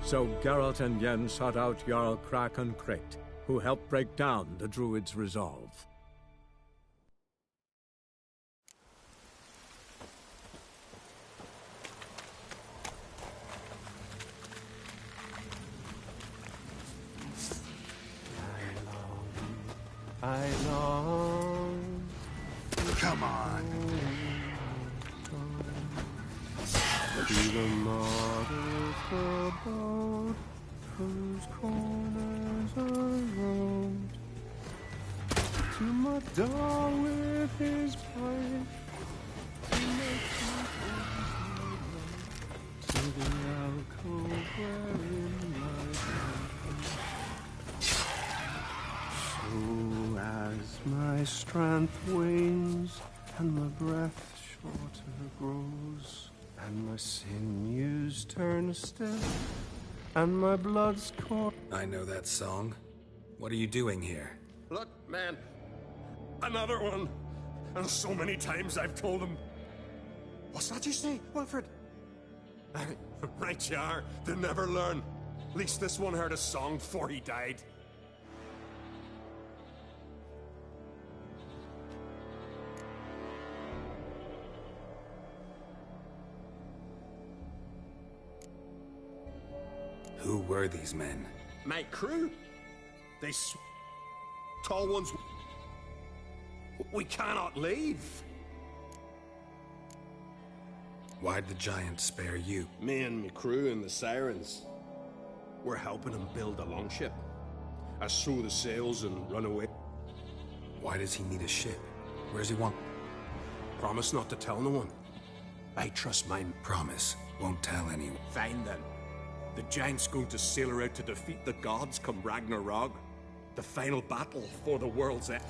So Geralt and Yen sought out Jarl Kraken Krayt, who helped break down the Druid's resolve. I long. Come on. Be the model for boat whose corners are roamed. To my door with his pipe. To the alcove wherein so as my strength wanes and my breath shorter grows, and my sinews turn stiff, and my blood's caught. I know that song. What are you doing here? Look, man. Another one. And so many times I've told him. What's that you say, Wilfred? Right you are. They never learn. At least this one heard a song before he died. Who were these men? My crew. They tall ones. We cannot leave. Why'd the giant spare you? Me and my crew and the Sirens. We're helping him build a longship. I sew the sails and run away. Why does he need a ship? Where's he want? Promise not to tell no one. I trust mine. Promise. Won't tell anyone. Fine then. The giant's going to sail her out to defeat the gods come Ragnarok. The final battle for the world's end.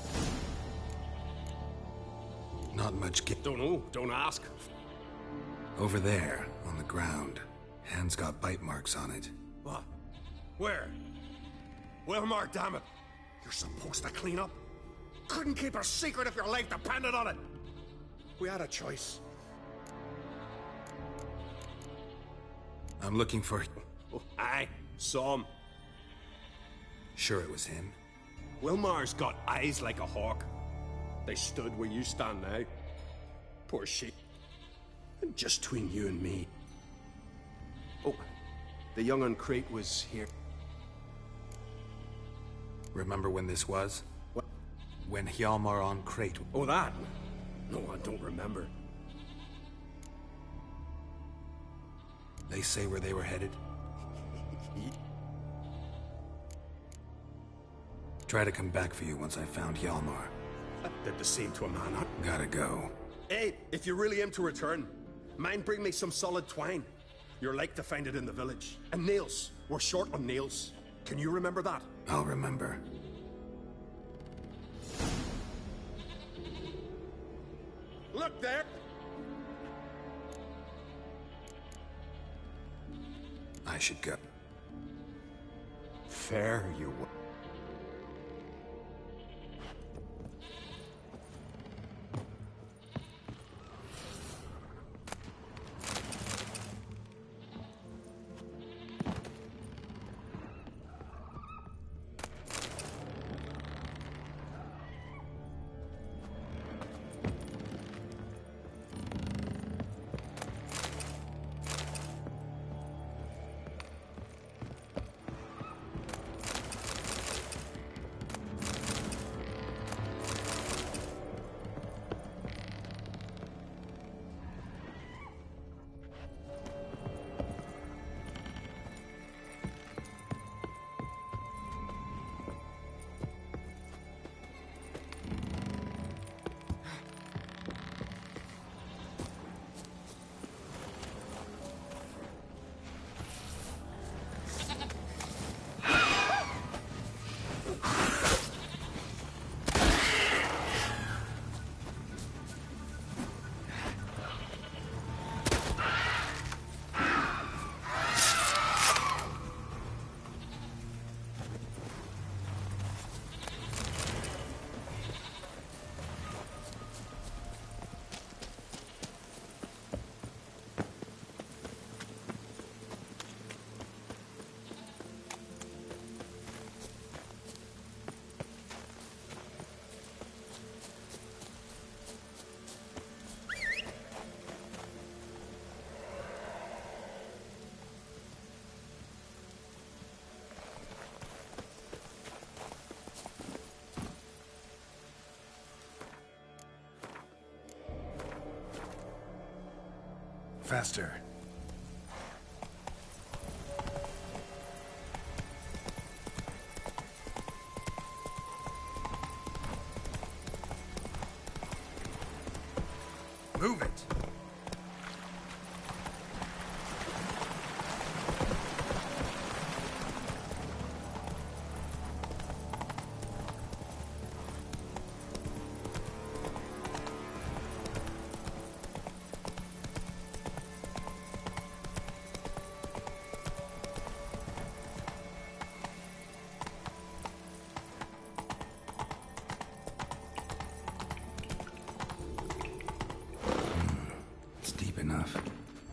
Not much Don't know. Don't ask. Over there, on the ground. Hand's got bite marks on it. What? Where? Wilmar, damn it. You're supposed to clean up. Couldn't keep a secret if your life depended on it. We had a choice. I'm looking for... Oh, aye, saw him. Sure it was him. Wilmar's got eyes like a hawk. They stood where you stand now. Poor sheep. And just between you and me. Oh, the young un Krayt was here. Remember when this was? What? When Hjalmar on Krayt... Oh, that? No, I don't remember. They say where they were headed? Try to come back for you once I found Hjalmar. Did the same to a man, huh? Gotta go. Hey, if you really aim to return, mind bring me some solid twine. You're like to find it in the village. And nails. We're short on nails. Can you remember that? I'll remember. Look there! I should go. Fair you were. Faster. Move it! It's deep enough.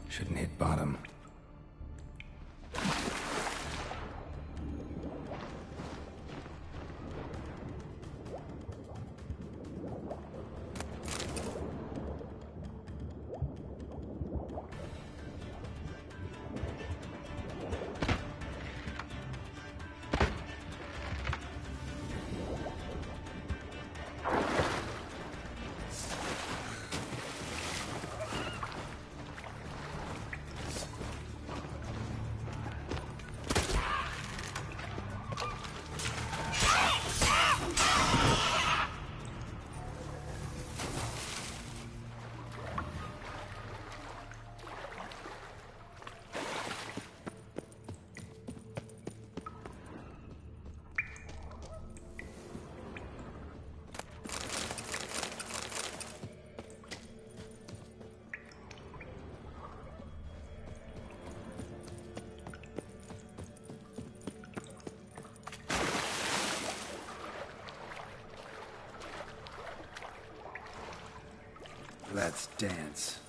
Shouldn't hit bottom. Let's dance.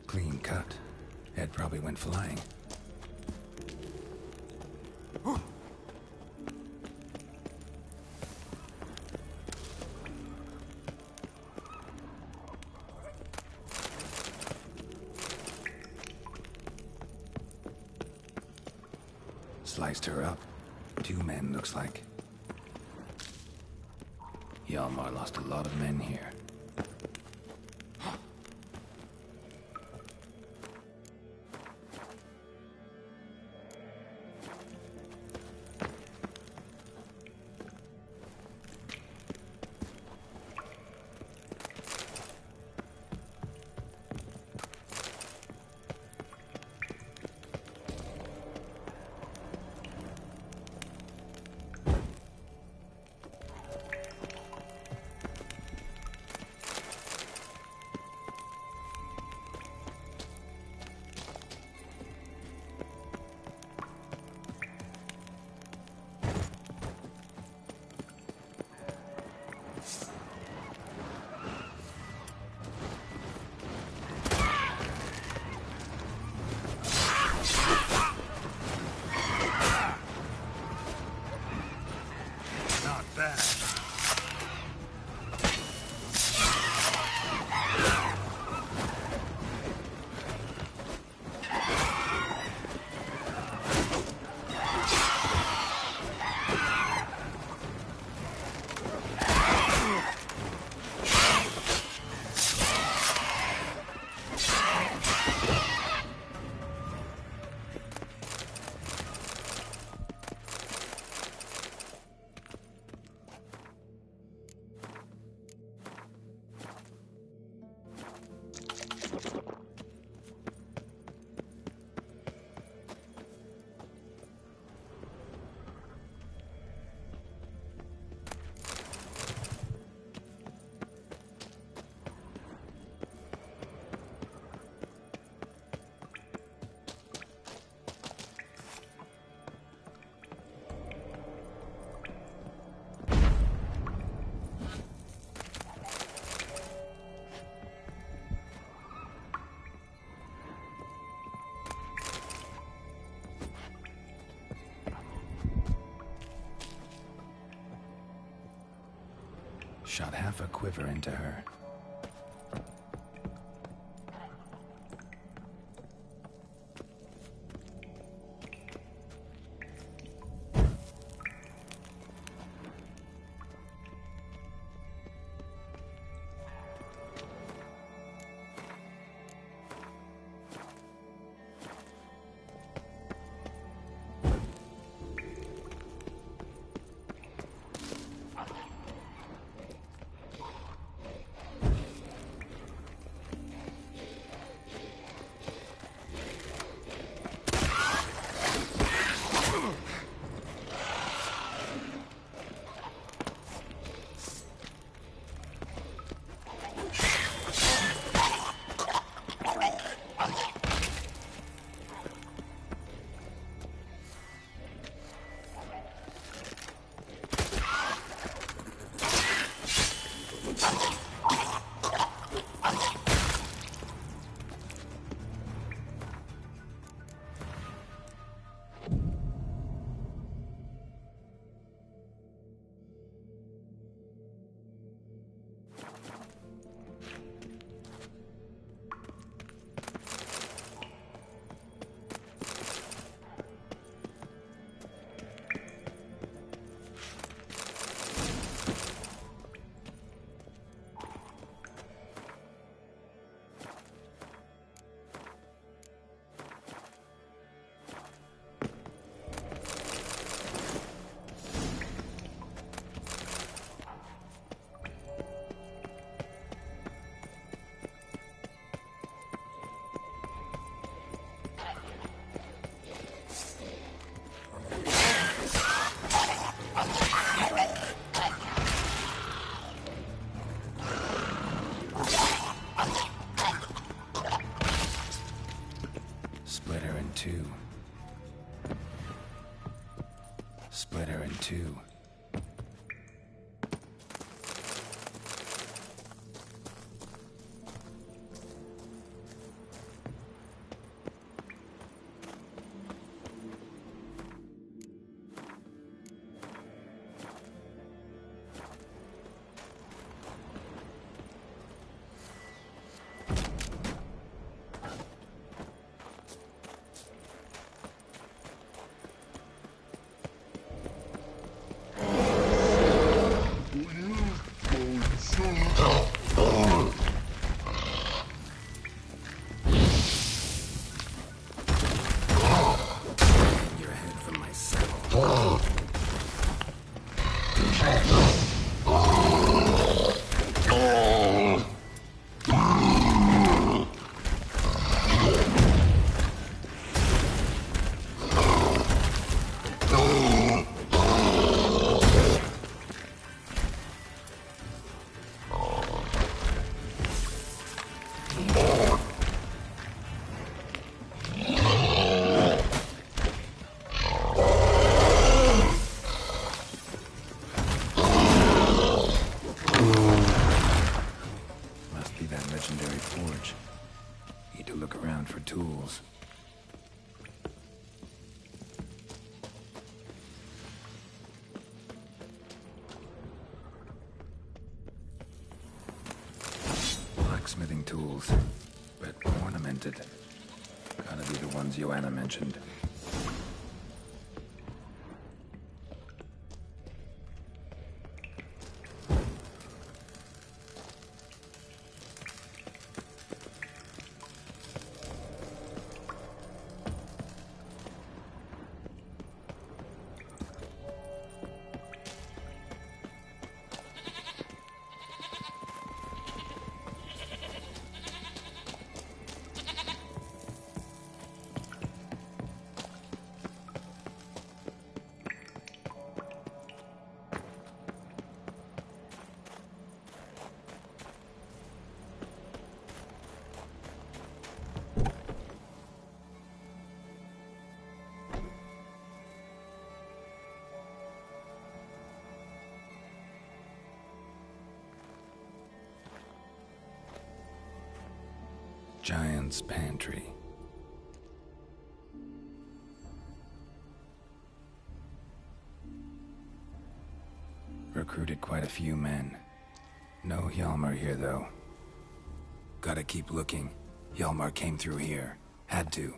Clean cut. Ed probably went flying. Sliced her up. 2 men, looks like. Hjalmar lost a lot of men here. Shot half a quiver into her. Split her in two. Tools. Blacksmithing tools, but ornamented. Gotta be the ones Joanna mentioned. Giant's Pantry. Recruited quite a few men. No Hjalmar here, though. Gotta keep looking. Hjalmar came through here. Had to.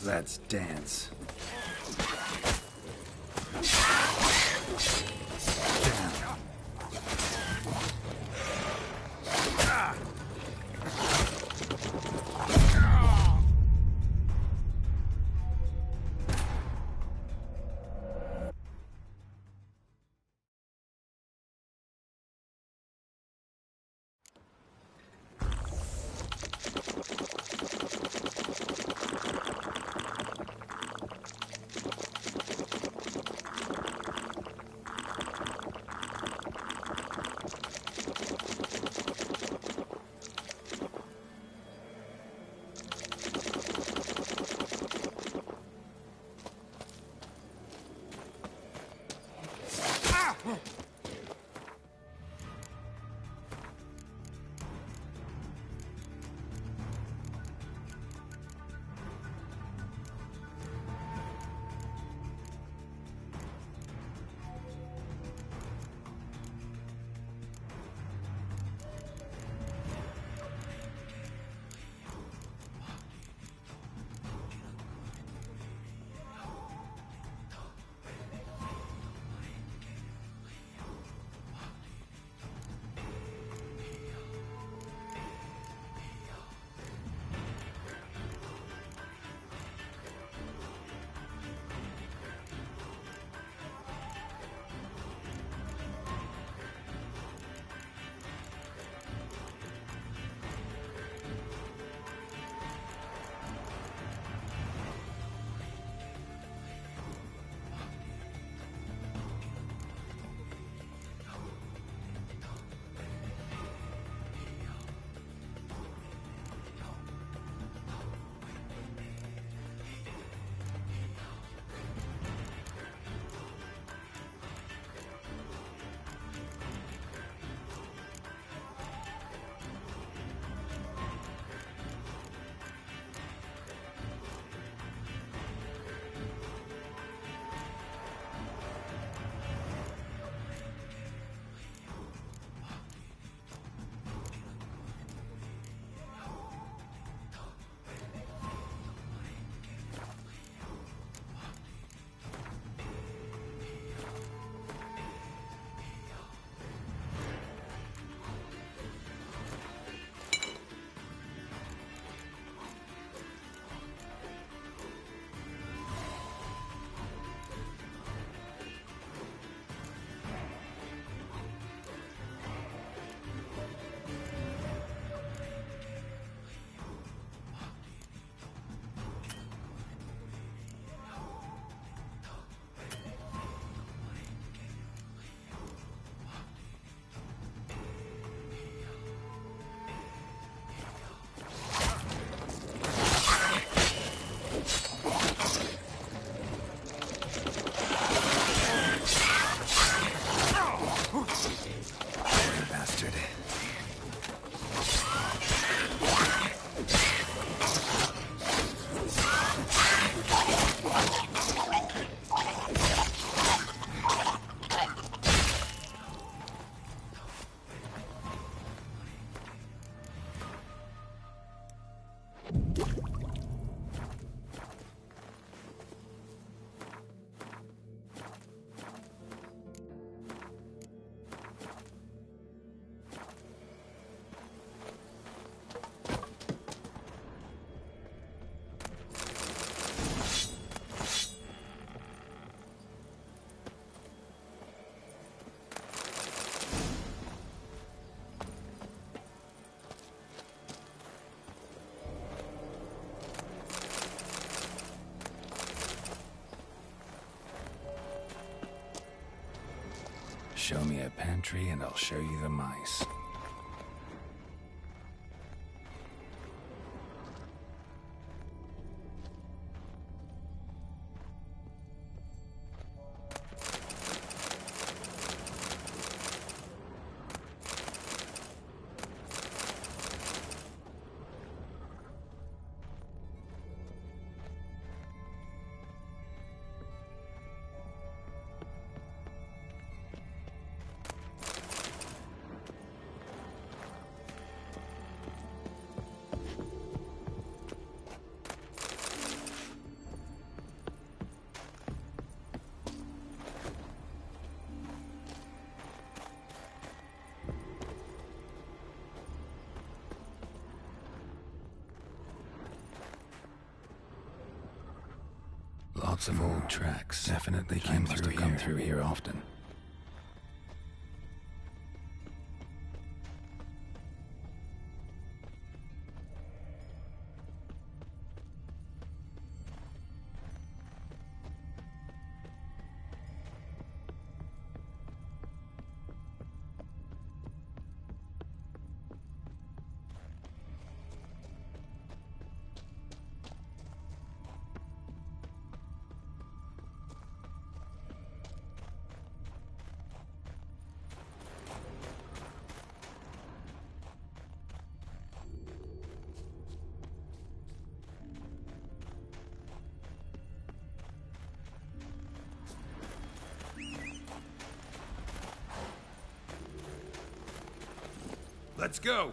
Let's dance. Show me a pantry and I'll show you the mice. Lots of old tracks. Definitely came through here often. Let's go!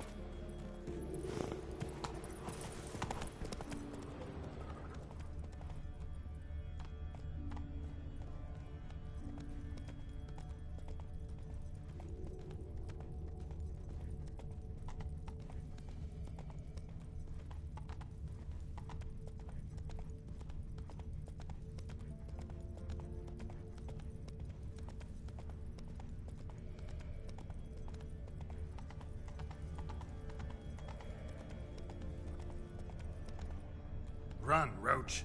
Run, Roach.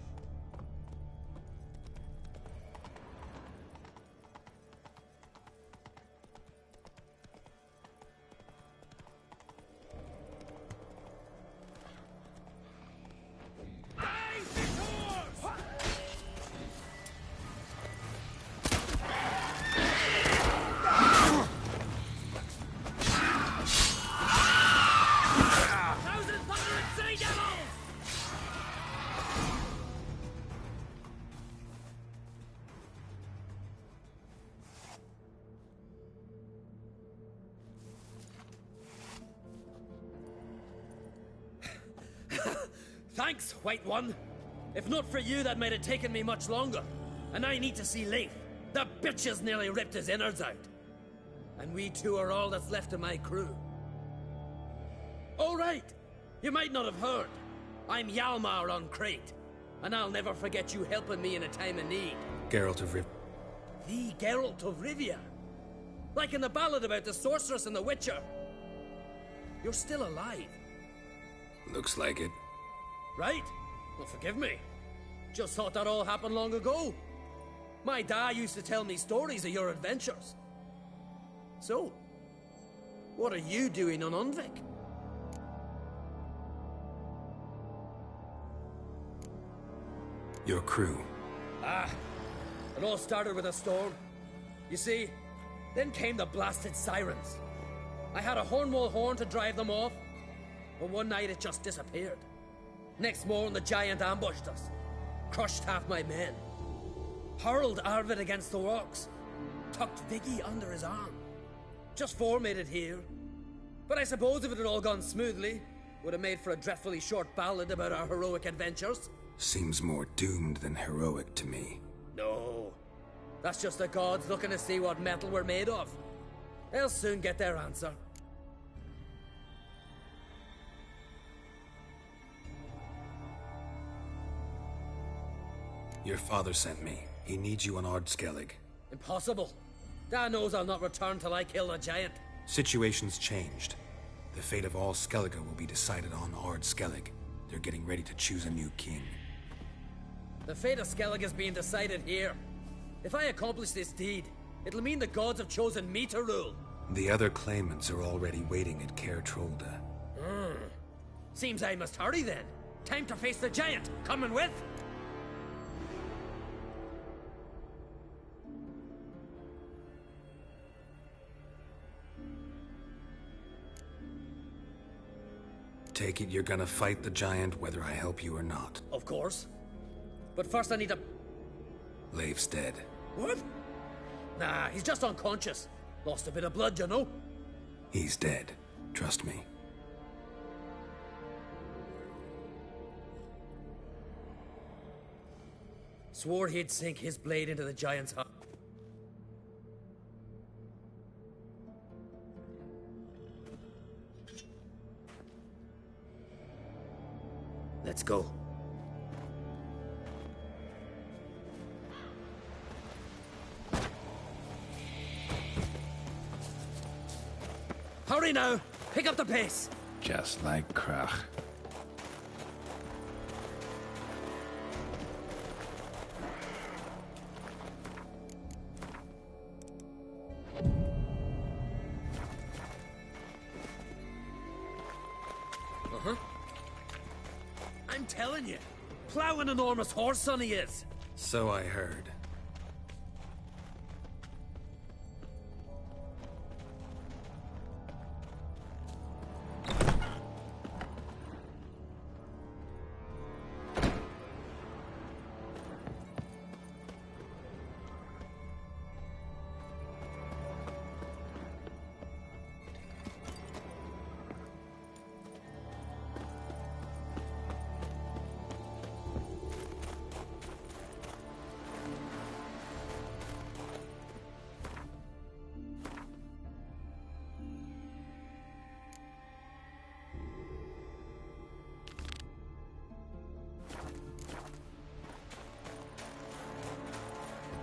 Thanks, White One. If not for you, that might have taken me much longer. And I need to see Leif. The bitch has nearly ripped his innards out. And we two are all that's left of my crew. All right. You might not have heard. I'm Hjalmar on Crate. And I'll never forget you helping me in a time of need. Geralt of Rivia. The Geralt of Rivia. Like in the ballad about the sorceress and the witcher. You're still alive. Looks like it. Right? Well, forgive me. Just thought that all happened long ago. My dad used to tell me stories of your adventures. So, what are you doing on Unvik? Your crew. It all started with a storm. You see, then came the blasted sirens. I had a Hornwall horn to drive them off, but one night it just disappeared. Next morning, the giant ambushed us, crushed half my men, hurled Arvid against the rocks, tucked Viggy under his arm. Just four made it here. But I suppose if it had all gone smoothly, would have made for a dreadfully short ballad about our heroic adventures. Seems more doomed than heroic to me. No, that's just the gods looking to see what metal we're made of. They'll soon get their answer. Your father sent me. He needs you on Ard Skellig. Impossible. Dad knows I'll not return till I kill the giant. Situation's changed. The fate of all Skellige will be decided on Ard Skellig. They're getting ready to choose a new king. The fate of Skellig is being decided here. If I accomplish this deed, it'll mean the gods have chosen me to rule. The other claimants are already waiting at Caer Trolda. Seems I must hurry then. Time to face the giant. Coming with? Take it you're gonna fight the giant whether I help you or not. Of course. But first I need to... Leif's dead. What? Nah, he's just unconscious. Lost a bit of blood, you know? He's dead. Trust me. Swore he'd sink his blade into the giant's heart. Let's go. Hurry now! Pick up the pace! Just like Krach. Uh-huh. I'm telling you, plow an enormous horse, son he is. So I heard.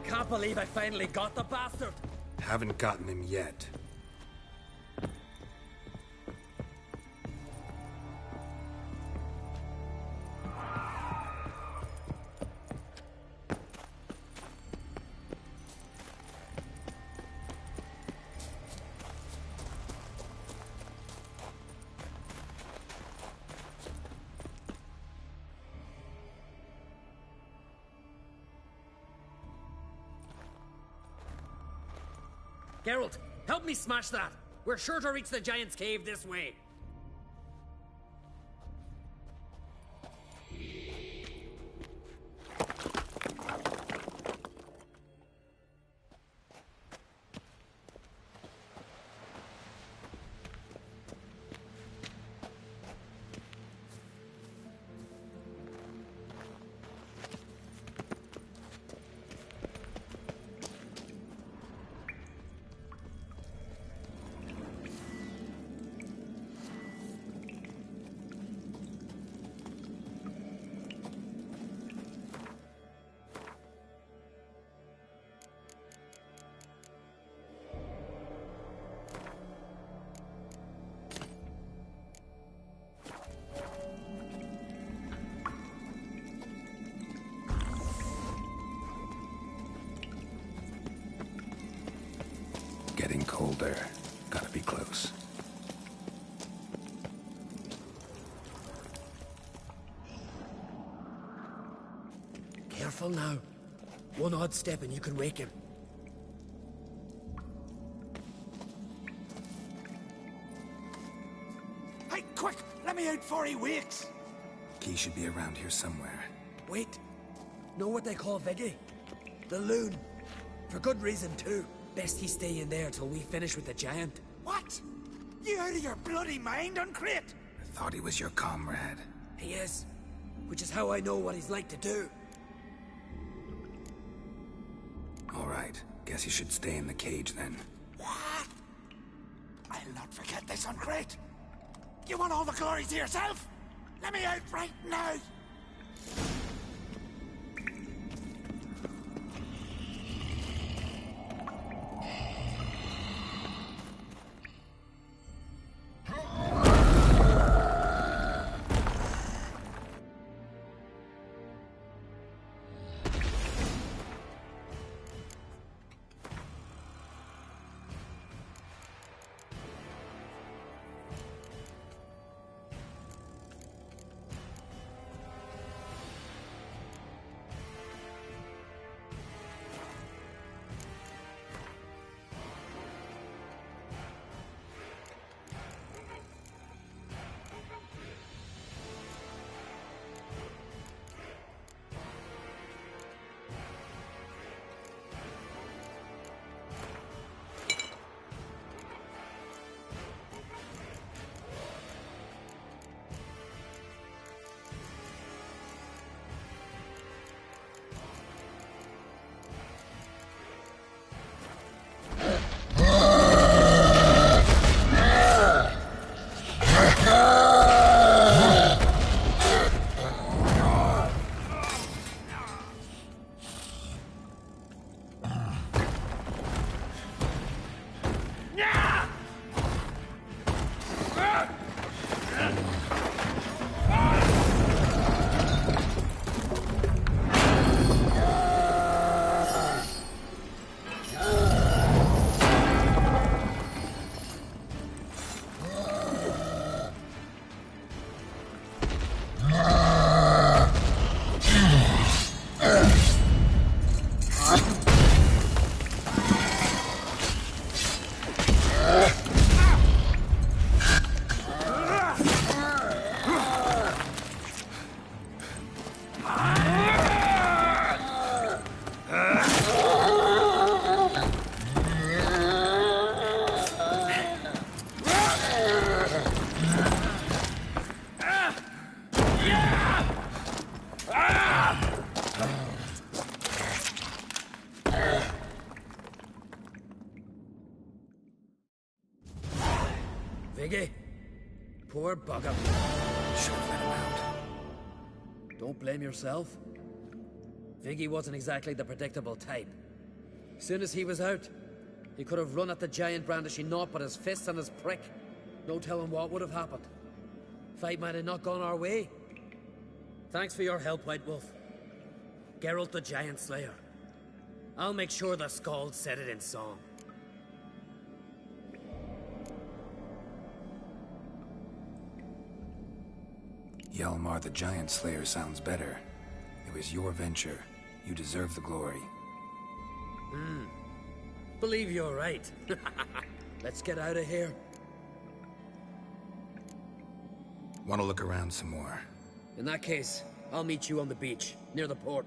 Can't believe I finally got the bastard. Haven't gotten him yet. Geralt, help me smash that. We're sure to reach the Giant's Cave this way. Getting colder. Gotta be close. Careful now. One odd step and you can wake him. Hey, quick! Let me out before he wakes! Key should be around here somewhere. Wait. Know what they call Viggy? The loon. For good reason, too. Best he stay in there till we finish with the Giant. What? You out of your bloody mind, Uncrate? I thought he was your comrade. He is. Which is how I know what he's like to do. All right. Guess you should stay in the cage then. What? I'll not forget this, Uncrate. You want all the glory to yourself? Let me out right now! Viggy, poor bugger. Should have let him out. Don't blame yourself. Viggy wasn't exactly the predictable type. Soon as he was out, he could have run at the giant brandishing naught but his fists and his prick. No telling what would have happened. Fight might have not gone our way. Thanks for your help, White Wolf. Geralt the Giant Slayer. I'll make sure the Skald said it in song. Hjalmar the Giant Slayer sounds better. It was your venture. You deserve the glory. Believe you're right. Let's get out of here. Want to look around some more? In that case, I'll meet you on the beach, near the port.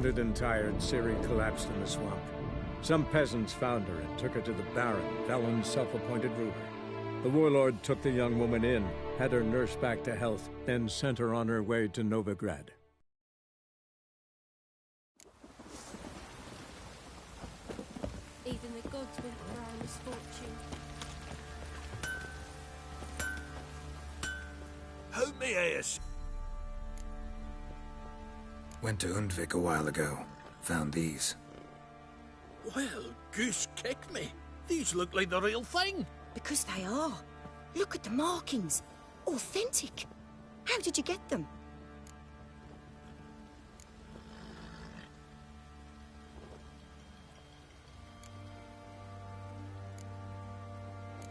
Wounded and tired, Ciri collapsed in the swamp. Some peasants found her and took her to the Baron, Velen's self-appointed ruler. The warlord took the young woman in, had her nursed back to health, then sent her on her way to Novigrad. Even the gods went for our misfortune. How may I assist? Went to Undvik a while ago. Found these. Well, goose kick me. These look like the real thing. Because they are. Look at the markings. Authentic. How did you get them?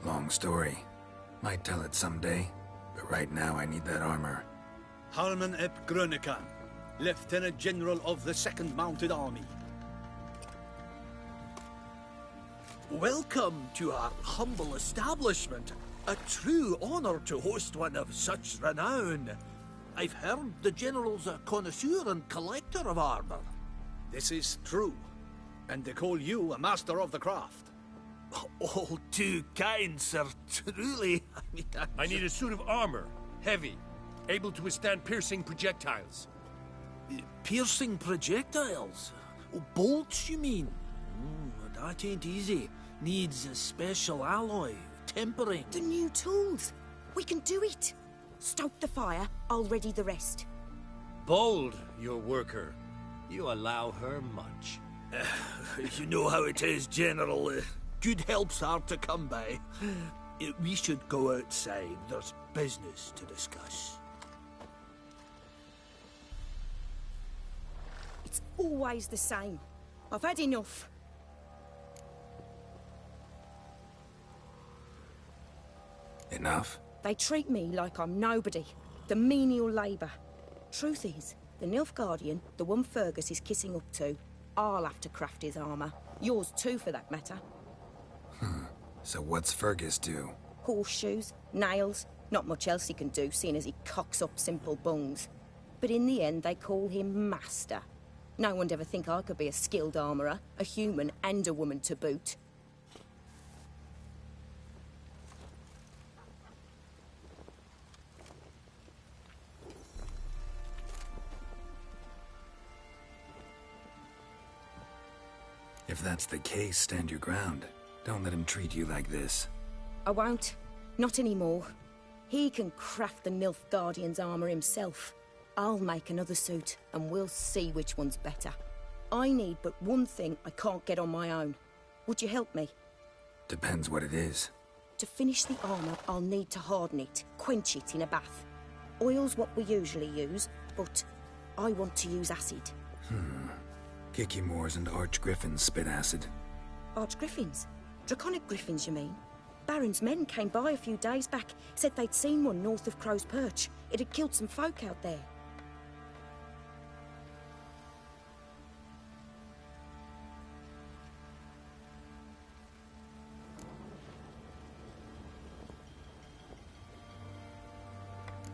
Long story. Might tell it someday, but right now I need that armor. Harman ep Grönekan, Lieutenant General of the 2nd Mounted Army. Welcome to our humble establishment. A true honor to host one of such renown. I've heard the General's a connoisseur and collector of armor. This is true, and they call you a master of the craft. All too kind, sir. Truly. I need a suit of armor. Heavy. Able to withstand piercing projectiles. Piercing projectiles? Oh, bolts, you mean? That ain't easy. Needs a special alloy, tempering. The new tools. We can do it. Stoke the fire, I'll ready the rest. Bold, your worker. You allow her much. You know how it is, General. Good help's hard to come by. We should go outside. There's business to discuss. It's always the same. I've had enough. Enough? They treat me like I'm nobody. The menial labour. Truth is, the Nilfgaardian, the one Fergus is kissing up to, I'll have to craft his armour. Yours too, for that matter. So what's Fergus do? Horseshoes, nails, not much else he can do, seeing as he cocks up simple bungs. But in the end, they call him Master. No one'd ever think I could be a skilled armourer, a human and a woman to boot. If that's the case, stand your ground. Don't let him treat you like this. I won't. Not anymore. He can craft the Nilfgaardian's armour himself. I'll make another suit, and we'll see which one's better. I need but one thing I can't get on my own. Would you help me? Depends what it is. To finish the armour, I'll need to harden it, quench it in a bath. Oil's what we usually use, but I want to use acid. Kikimoors and Archgriffins spit acid. Archgriffins? Draconic griffins, you mean? Baron's men came by a few days back, said they'd seen one north of Crow's Perch. It had killed some folk out there.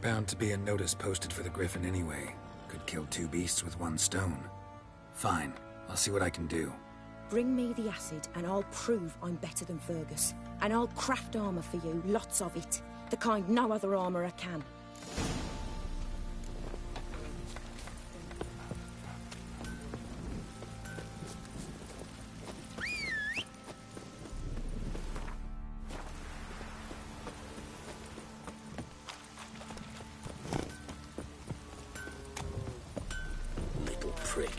Bound to be a notice posted for the Griffin anyway. Could kill two beasts with one stone. Fine, I'll see what I can do. Bring me the acid and I'll prove I'm better than Fergus. And I'll craft armour for you, lots of it. The kind no other armourer can. Little prick.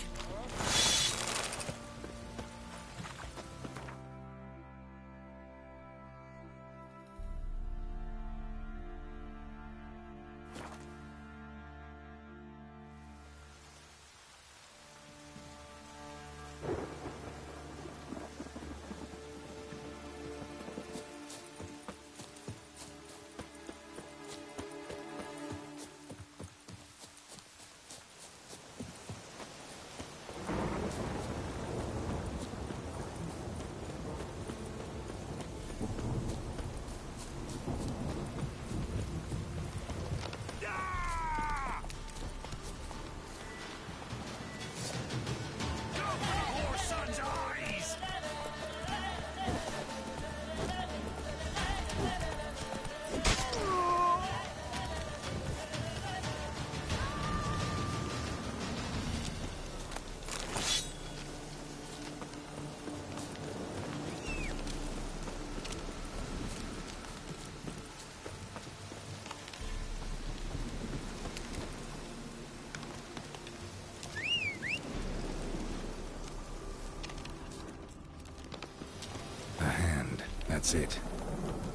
That's it.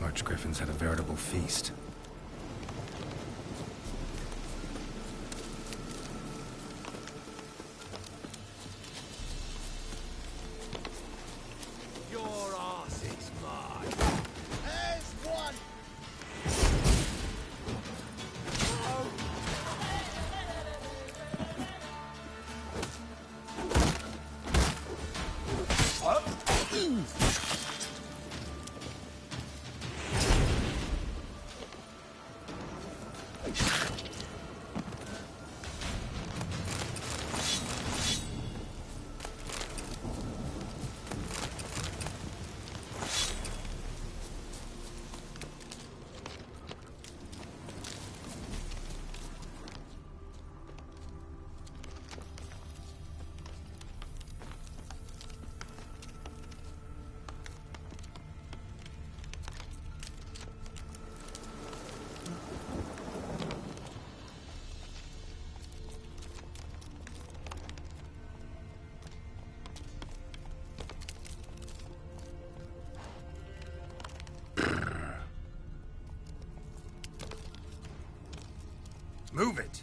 Arch Griffins had a veritable feast. Your ass is mine. There's one. Move it!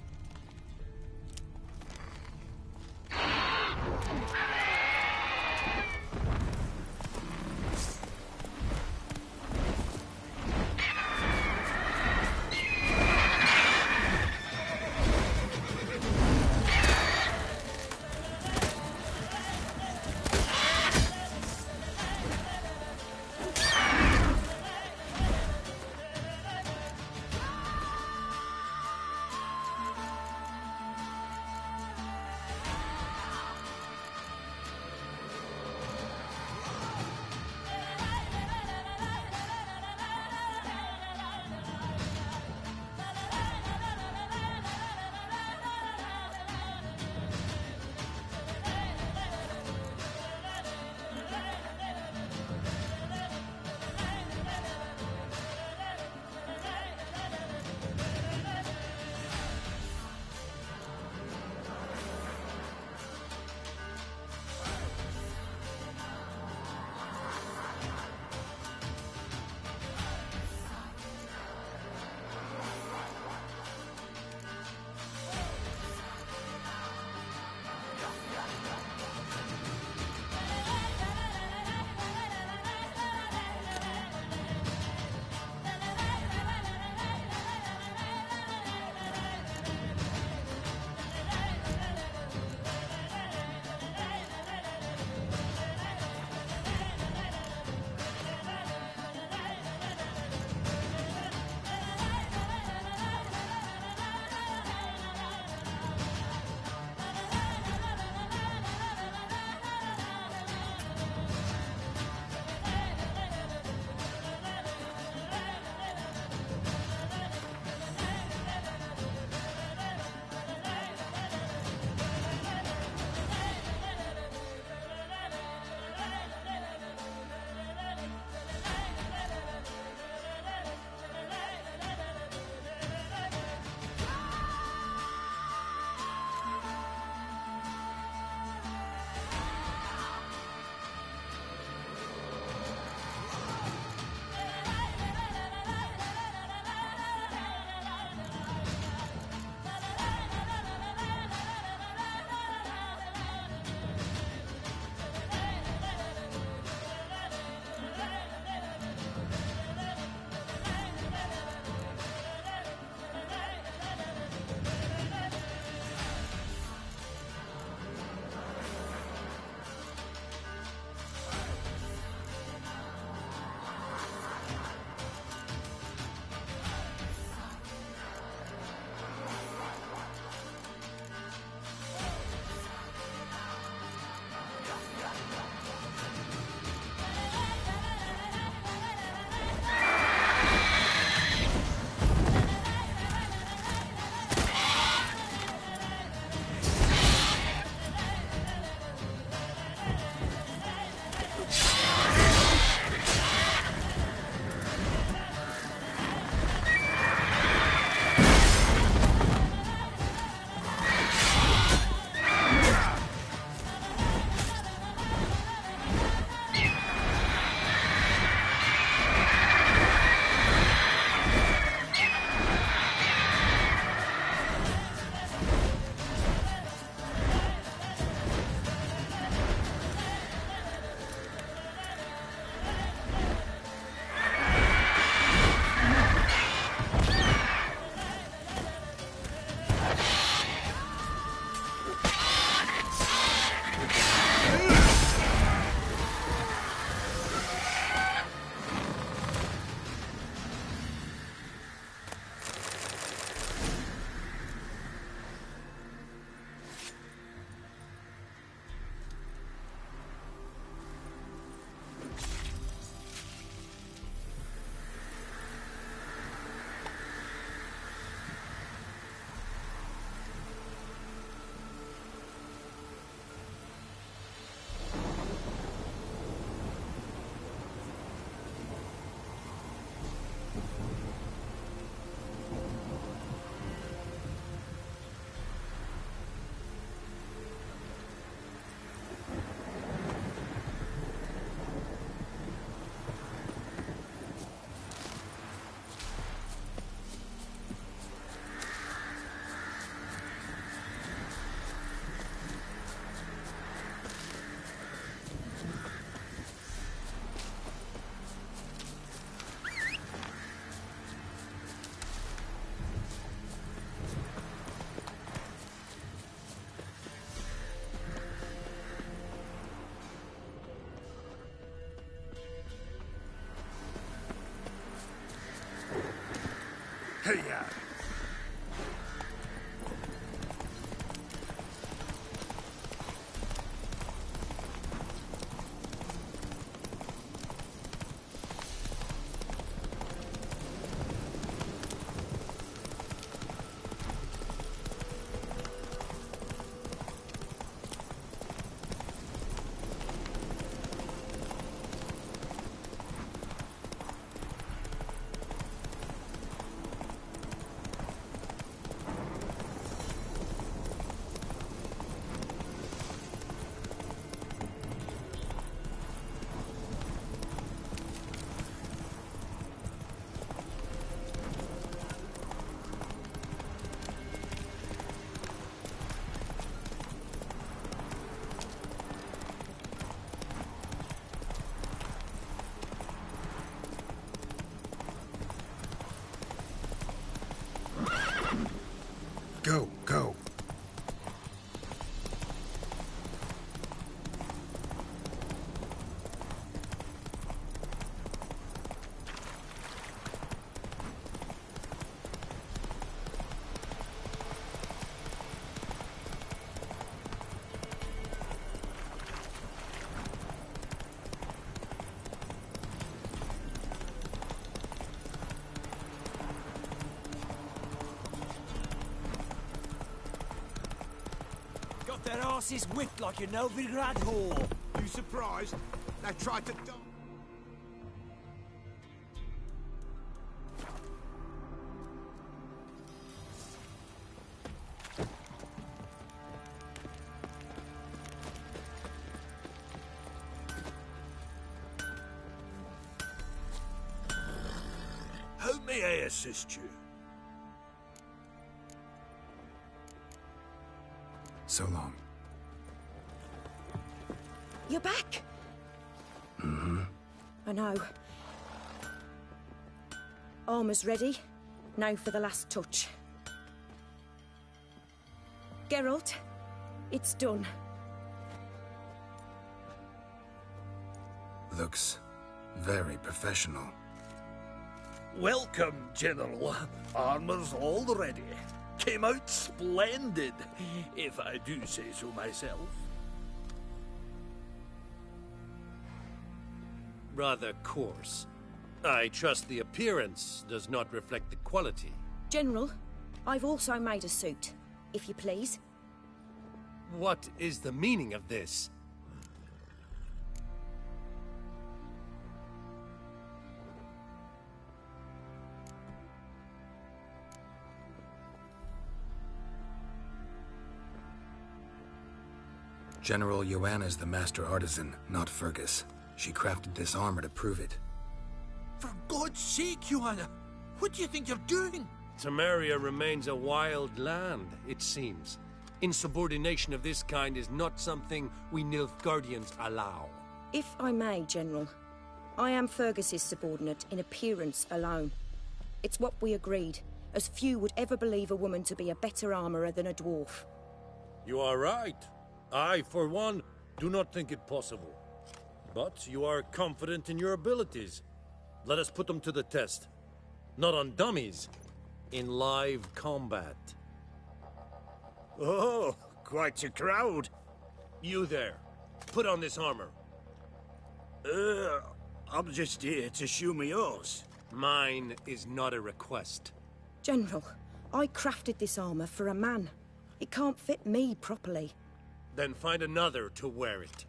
Hey-ya! Go, go. Their asses whipped like a Novigrad whore. You surprised? They tried to dump... How may I assist you? So long. You're back? Mm-hmm. I know. Armor's ready. Now for the last touch. Geralt, it's done. Looks very professional. Welcome, General. Armor's all ready. Came out splendid, if I do say so myself. Rather coarse. I trust the appearance does not reflect the quality. General, I've also made a suit, if you please. What is the meaning of this? General Joanna's the master artisan, not Fergus. She crafted this armor to prove it. For God's sake, Joanna! What do you think you're doing? Temeria remains a wild land, it seems. Insubordination of this kind is not something we Nilfgaardians allow. If I may, General, I am Fergus's subordinate in appearance alone. It's what we agreed, as few would ever believe a woman to be a better armorer than a dwarf. You are right. I, for one, do not think it possible. But you are confident in your abilities. Let us put them to the test. Not on dummies, in live combat. Oh, quite a crowd. You there, put on this armor. I'm just here to show me yours. Mine is not a request. General, I crafted this armor for a man. It can't fit me properly. Then find another to wear it.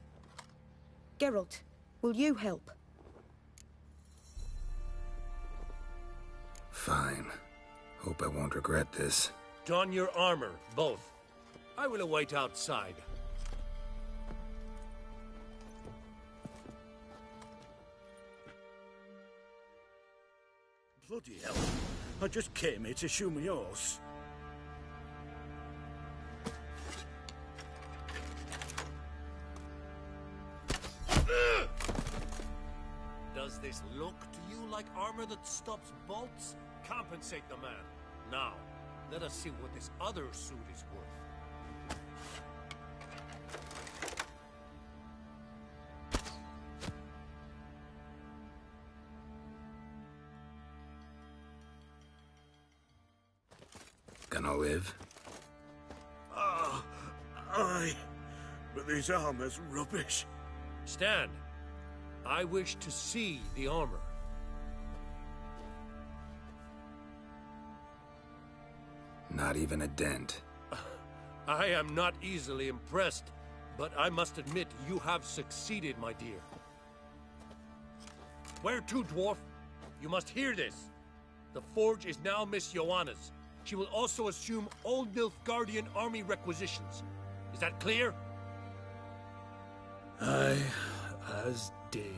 Geralt, will you help? Fine. Hope I won't regret this. Don your armor, both. I will await outside. Bloody hell. I just came here to show me yours. Does this look to you like armor that stops bolts? Compensate the man. Now, let us see what this other suit is worth. Gonna live? Ah, aye. But this armor's rubbish. Stand. I wish to see the armor. Not even a dent. I am not easily impressed, but I must admit you have succeeded, my dear. Where to, dwarf? You must hear this. The forge is now Miss Joanna's. She will also assume all Nilfgaardian army requisitions. Is that clear? Aye, as day.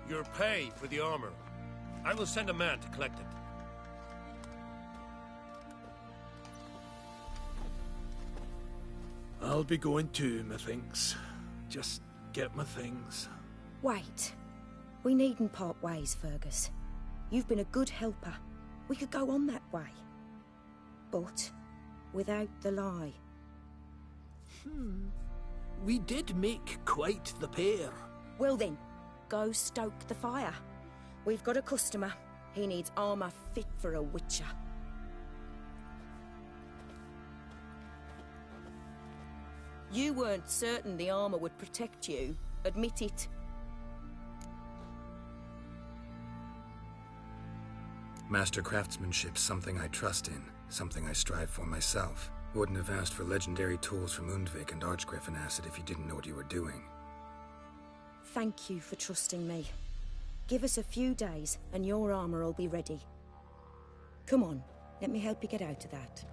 Your pay for the armor. I will send a man to collect it. I'll be going too, methinks. Just get my things. Wait. We needn't part ways, Fergus. You've been a good helper. We could go on that way. But without the lie. We did make quite the pair. Well then, go stoke the fire. We've got a customer. He needs armor fit for a witcher. You weren't certain the armor would protect you. Admit it. Master craftsmanship's something I trust in, something I strive for myself. Wouldn't have asked for legendary tools from Undvik and Archgriffin Acid if you didn't know what you were doing. Thank you for trusting me. Give us a few days and your armor will be ready. Come on, let me help you get out of that.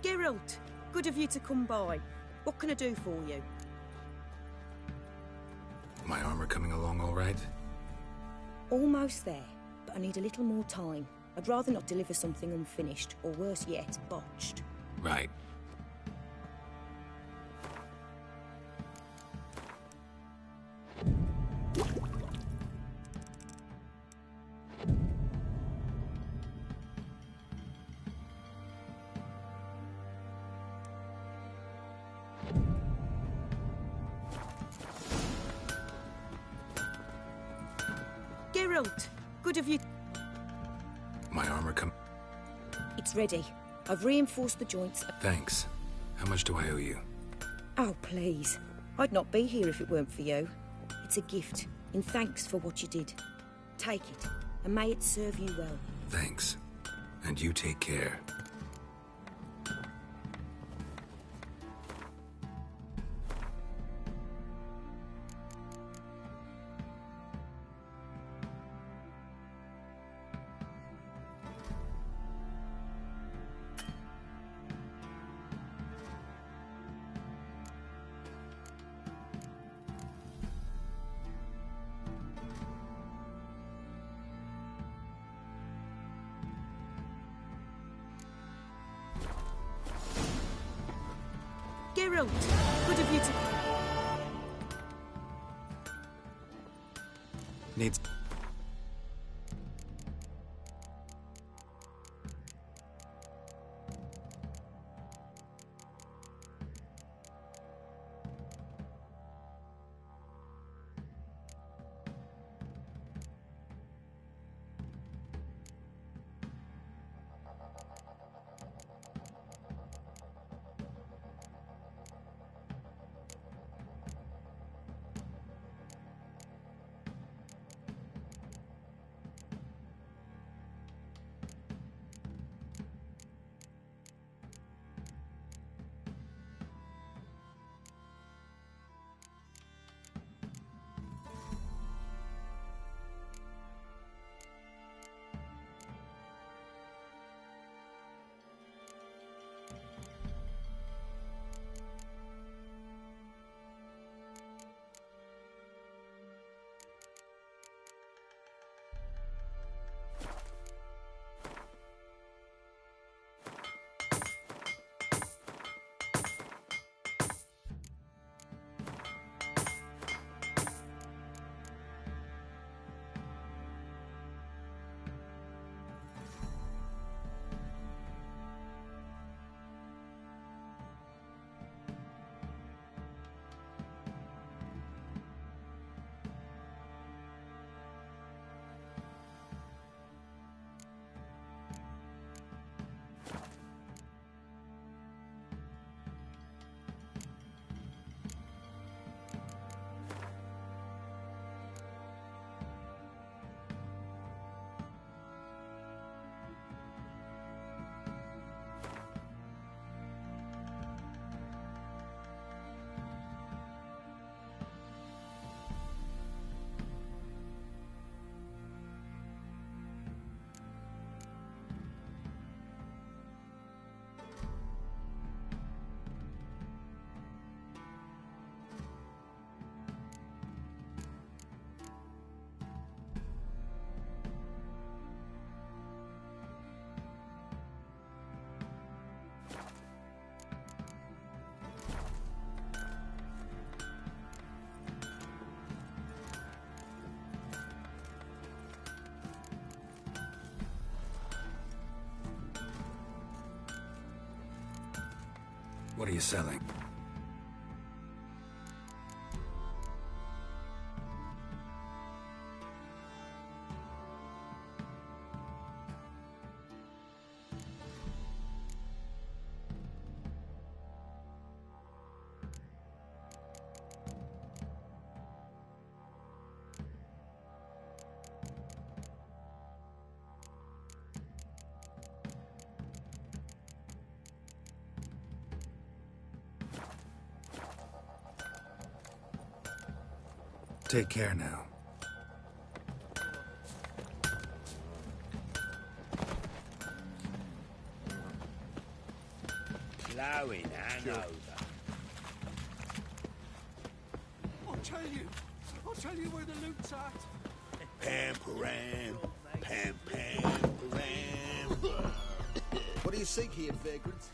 Geralt, good of you to come by. What can I do for you? My armor coming along all right? Almost there, but I need a little more time. I'd rather not deliver something unfinished, or worse yet, botched. Right. Geralt, good of you. My armor It's ready. I've reinforced the joints. Thanks. How much do I owe you? Oh, please. I'd not be here if it weren't for you. It's a gift, in thanks for what you did. Take it, and may it serve you well. Thanks. And you take care. Geralt, good of you to... Needs... What are you selling? Take care now. Blowing Hanover. I'll tell you where the loot's at. Pam, param, pam, pam, param. What do you seek here, vagrants?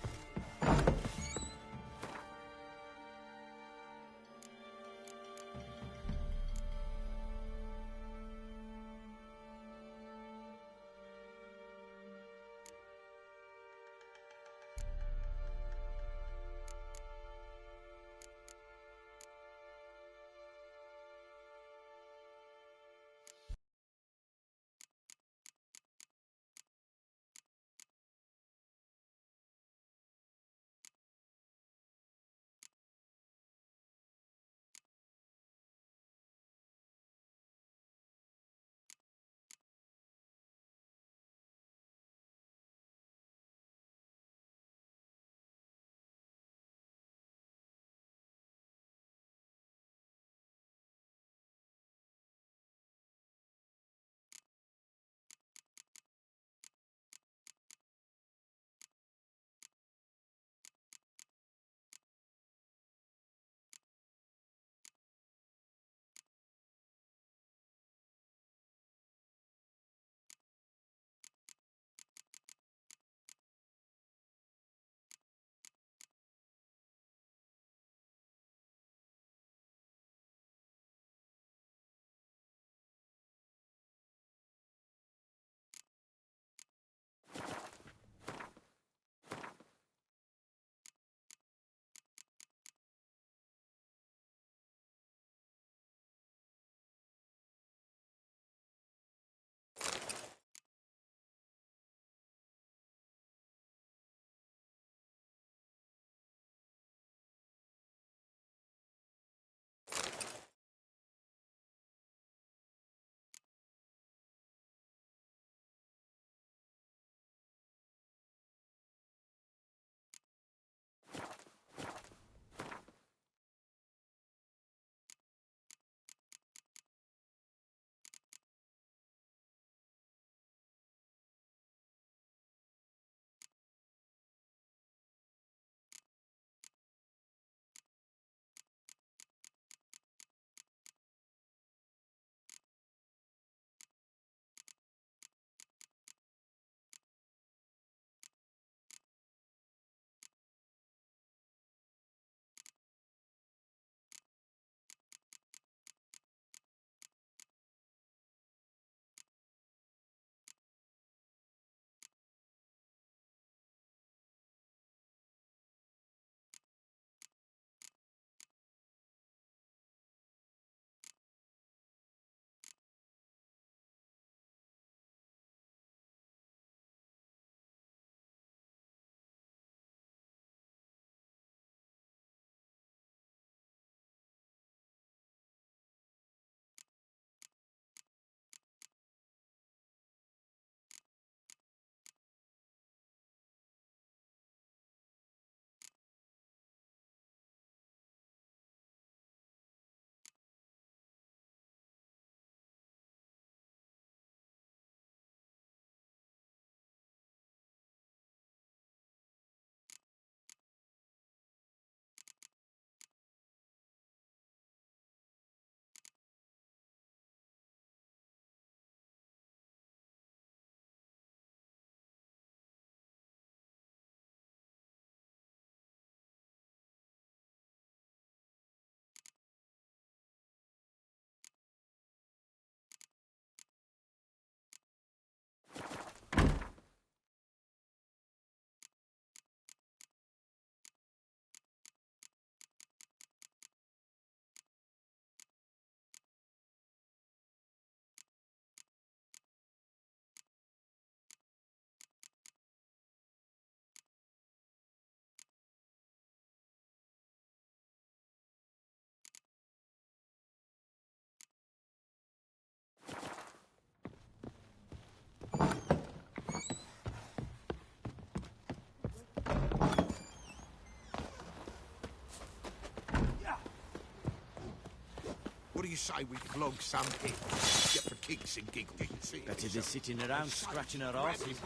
you say we flog some pig? Get for kicks and giggles. Better than sitting around scratching our arses.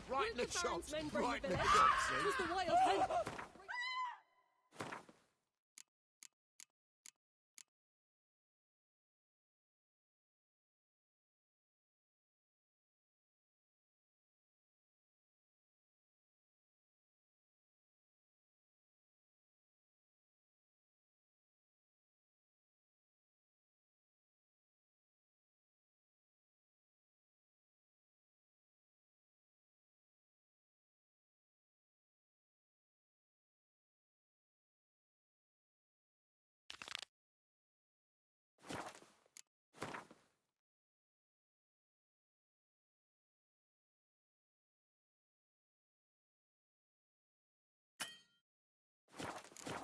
Right in the chops. Right in the It chops. was the wild hunt.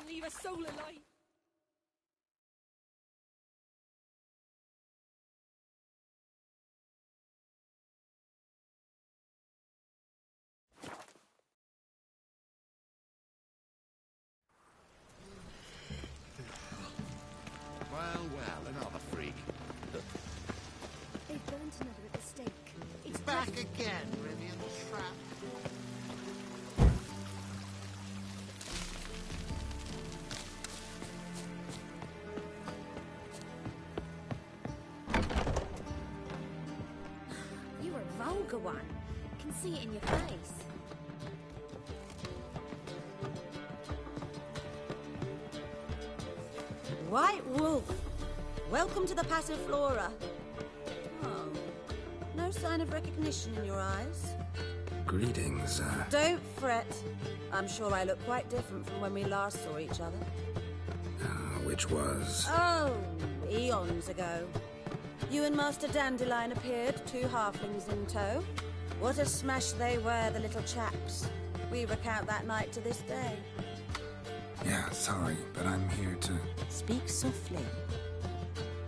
Leave a soul alive. Well, another freak. They've burnt another at the stake. It's Back again, Rivian Trap. You're a vulgar one. I can see it in your face. White Wolf, welcome to the Passiflora. Oh, no sign of recognition in your eyes. Greetings, Don't fret. I'm sure I look quite different from when we last saw each other. which was... Oh, eons ago. You and Master Dandelion appeared, two halflings in tow. What a smash they were, the little chaps. We recount that night to this day. Yeah, sorry, but I'm here to... Speak softly.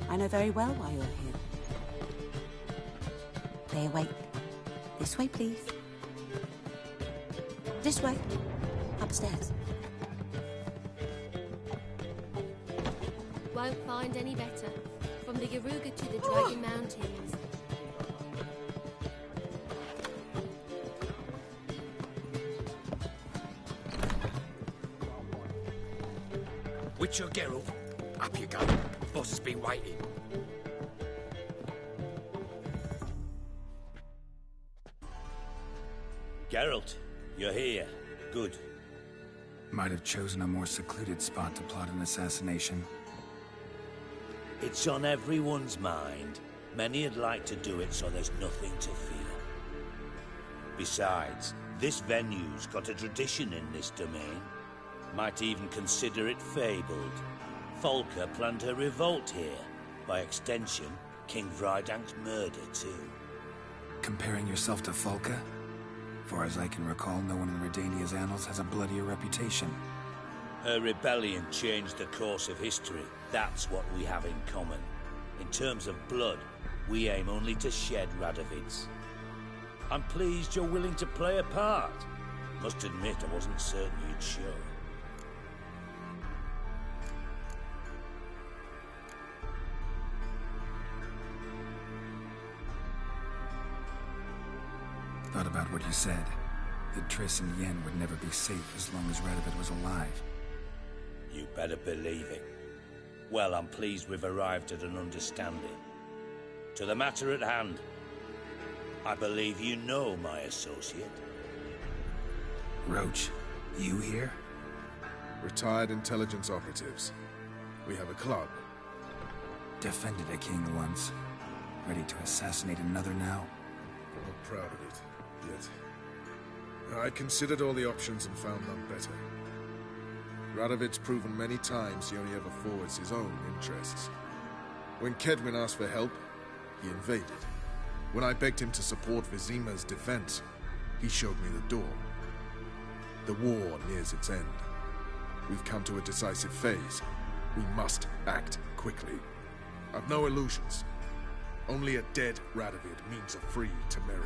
I know very well why you're here. They await. This way, please. This way. Upstairs. Won't find any better. From the Yaruga to the Dragon Mountains. Witcher Geralt, up you go. Boss has been waiting. Geralt, you're here. Good. Might have chosen a more secluded spot to plot an assassination. It's on everyone's mind. Many would like to do it so there's nothing to fear. Besides, this venue's got a tradition in this domain. Might even consider it fabled. Folka planned her revolt here. By extension, King Vrydank's murder too. Comparing yourself to Folka? Far as I can recall, no one in Redania's annals has a bloodier reputation. Her rebellion changed the course of history. That's what we have in common. In terms of blood, we aim only to shed Radovid's. I'm pleased you're willing to play a part. Must admit, I wasn't certain you'd show. Thought about what you said. That Triss and Yen would never be safe as long as Radovid was alive. You better believe it. Well, I'm pleased we've arrived at an understanding. To the matter at hand, I believe you know my associate. Roach, you here? Retired intelligence operatives. We have a club. Defended a king once. Ready to assassinate another now? I'm not proud of it, yet. I considered all the options and found none better. Radovid's proven many times he only ever forwards his own interests. When Kedwin asked for help, he invaded. When I begged him to support Vizima's defense, he showed me the door. The war nears its end. We've come to a decisive phase. We must act quickly. I've no illusions. Only a dead Radovid means a free Temeria.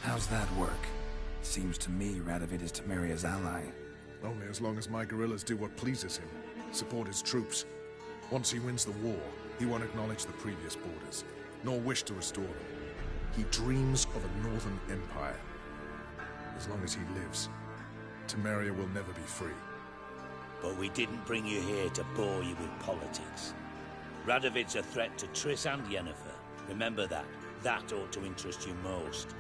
How's that work? Seems to me Radovid is Temeria's ally. Only as long as my guerrillas do what pleases him. Support his troops. Once he wins the war, he won't acknowledge the previous borders, nor wish to restore them. He dreams of a northern empire. As long as he lives, Temeria will never be free. But we didn't bring you here to bore you with politics. Radovid's a threat to Triss and Yennefer. Remember that. That ought to interest you most.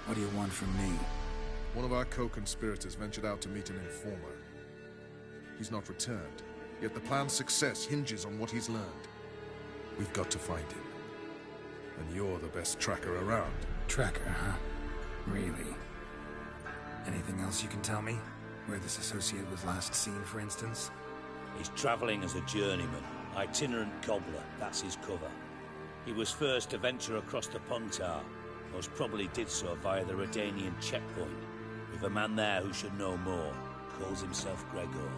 What do you want from me? One of our co-conspirators ventured out to meet an informer. He's not returned, yet the plan's success hinges on what he's learned. We've got to find him. And you're the best tracker around. Tracker, huh? Really? Anything else you can tell me? Where this associate was last seen, for instance? He's traveling as a journeyman. Itinerant cobbler, that's his cover. He was first to venture across the Pontar. Most probably did so via the Redanian checkpoint, with a man there who should know more. Calls himself Gregor.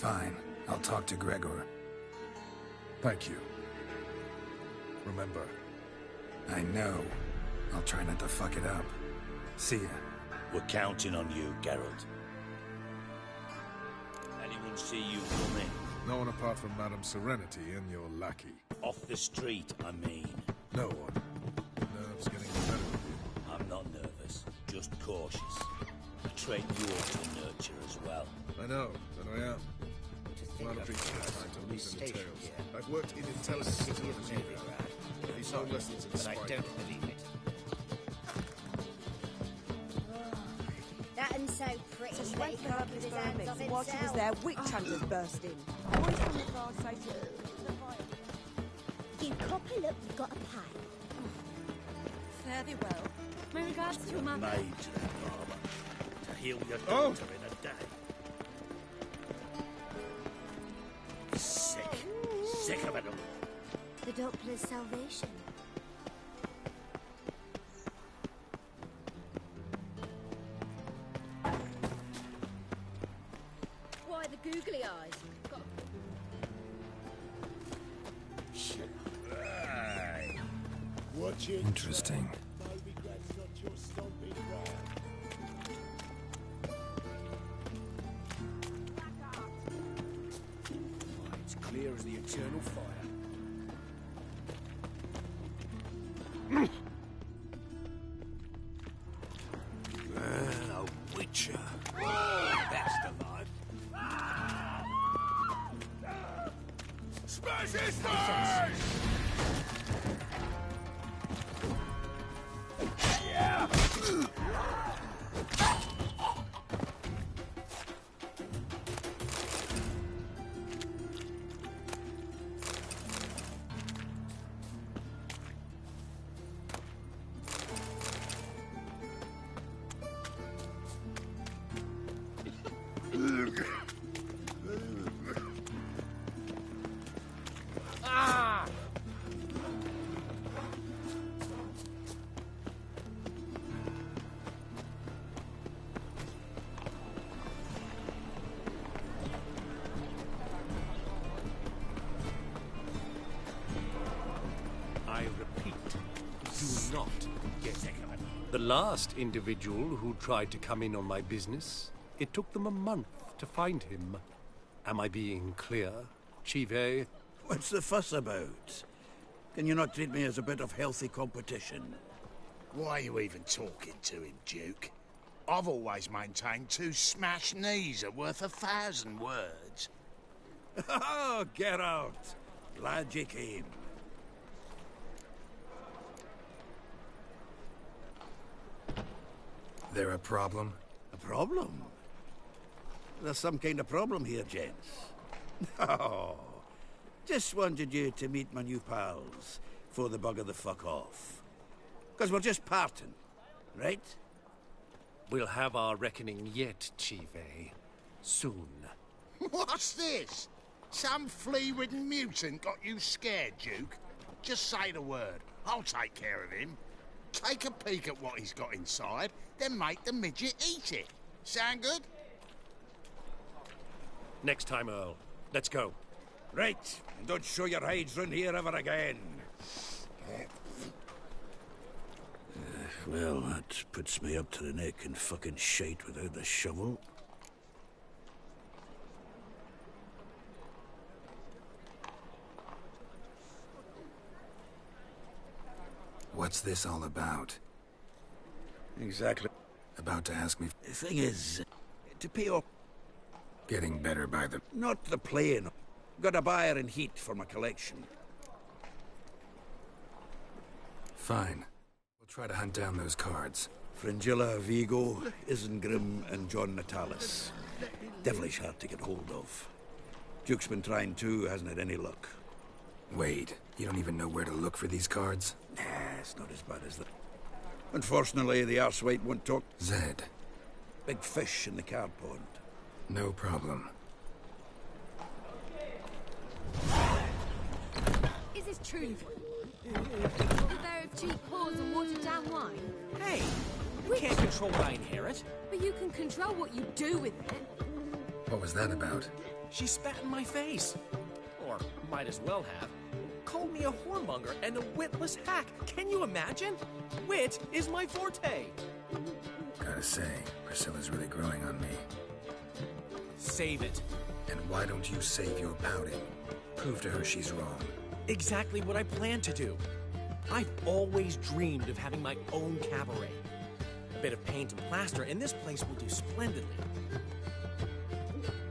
Fine. I'll talk to Gregor. Thank you. Remember. I know. I'll try not to fuck it up. See ya. We're counting on you, Geralt. Anyone see you come in? No one apart from Madame Serenity and your lackey. Off the street, I mean. No one. Nerves getting the better of you. I'm not nervous, just cautious. A trait you ought to nurture as well. I know, that I am. Not a preacher trying to lose any tales. I've worked in intelligence as long as you have. These no lessons in spite. But I don't believe it. That and so pretty So she that went he for her can't put his hands off and while she was himself. there, witch hunters burst in. Boys from the bar say You copper look, you've got a pie. fare thee well. My regards to your mother. Made to the barber. To heal your daughter in a day. Sick. Sick of it all. The Doppler's salvation. Why the googly eyes? Got Interesting. It's clear as the eternal fire. A witcher. That's the life. Smash his face! I repeat, do not get sick of it. The last individual who tried to come in on my business, it took them a month to find him. Am I being clear, Chive? What's the fuss about? Can you not treat me as a bit of healthy competition? Why are you even talking to him, Duke? I've always maintained 2 smashed knees are worth 1,000 words. Oh, get out. Glad you came. There a problem? A problem? There's some kind of problem here, gents. Oh, just wanted you to meet my new pals before the bugger the fuck off. Because we're just parting, right? We'll have our reckoning yet, Chive. Soon. What's this? Some flea-ridden mutant got you scared, Duke? Just say the word. I'll take care of him. Take a peek at what he's got inside, then make the midget eat it. Sound good? Next time, Earl. Let's go. Right, and don't show your hides round here ever again. Well, that puts me up to the neck in fucking shite without the shovel. What's this all about? Exactly. About to ask me... The thing is, to pay off... Getting better by the... Not the playing. Got a buyer in heat for my collection. Fine. We'll try to hunt down those cards. Fringilla, Vigo, Isengrim, and John Natalis. Devilish hard to get hold of. Duke's been trying too, hasn't had any luck. Wait, you don't even know where to look for these cards? Nah, it's not as bad as that. Unfortunately, the arsewite won't talk. Zed. Big fish in the card pond. No problem. Is this true? The bear of cheap paws and watered down wine? Hey, you can't control what I inherit. But you can control what you do with it. What was that about? She spat in my face. Or might as well have. Called me a whoremonger and a witless hack. Can you imagine? Wit is my forte. Gotta say, Priscilla's really growing on me. Save it. And why don't you save your pouting? Prove to her she's wrong. Exactly what I plan to do. I've always dreamed of having my own cabaret. A bit of paint and plaster, and this place will do splendidly.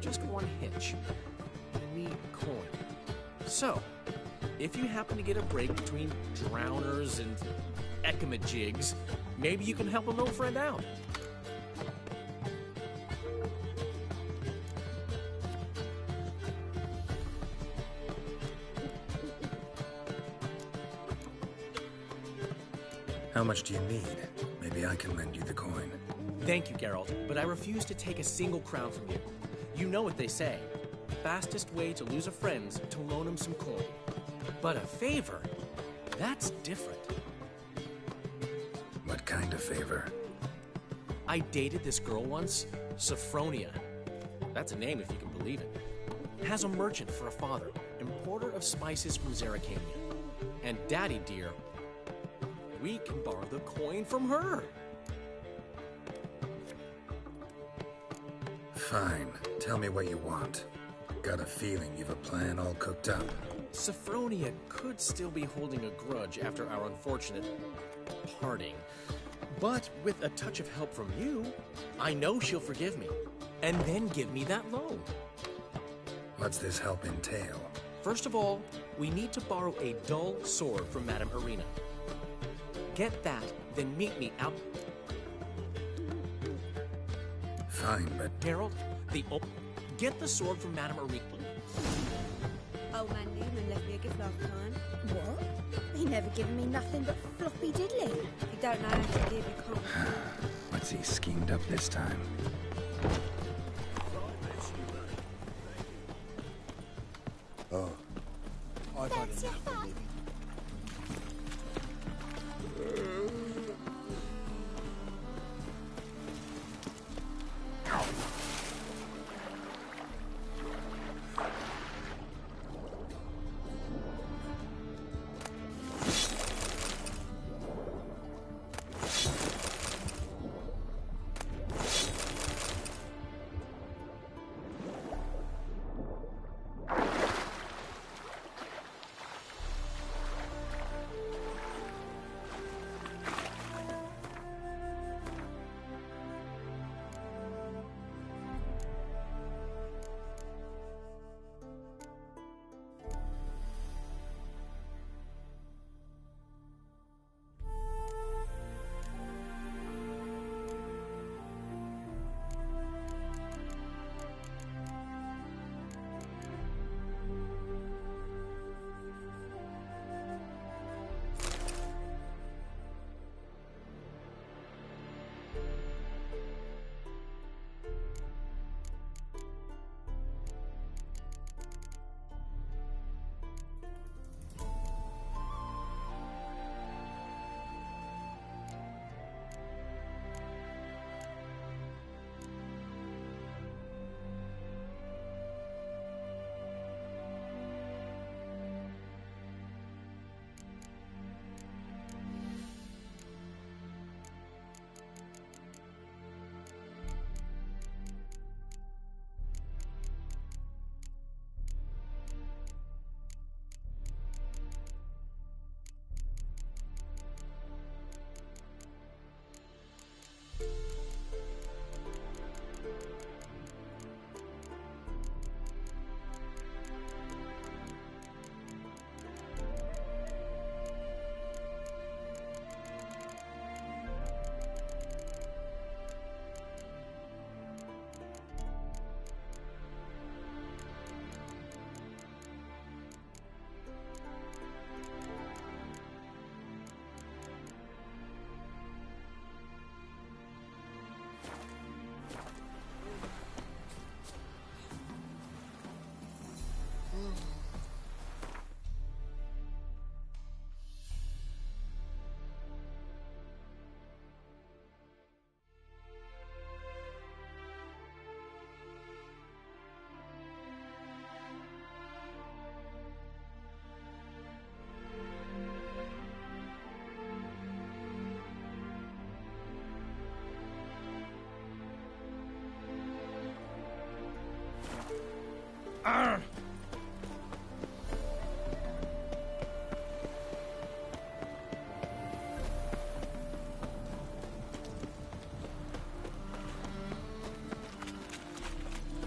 Just one hitch. I need coin. So, if you happen to get a break between drowners and ecamajigs, maybe you can help an old friend out. How much do you need? Maybe I can lend you the coin. Thank you, Geralt, but I refuse to take a single crown from you. You know what they say. Fastest way to lose a friend's to loan him some coin. But a favor? That's different. What kind of favor? I dated this girl once, Sophronia. That's a name if you can believe it. Has a merchant for a father, importer of spices from Zerrikania. And Daddy dear, we can borrow the coin from her. Fine. Tell me what you want. Got a feeling you've a plan all cooked up. Sophronia could still be holding a grudge after our unfortunate parting. But with a touch of help from you, I know she'll forgive me. And then give me that loan. What's this help entail? First of all, we need to borrow a dull sword from Madame Irina. Get that, then meet me out. Fine, but... Geralt, get the sword from Madame Irina. Old man Newman left me a gift last time. What? He never given me nothing but floppy diddly. If you don't know how to give, you can't. What's he schemed up this time? Oh. I've had That's your enough. fault.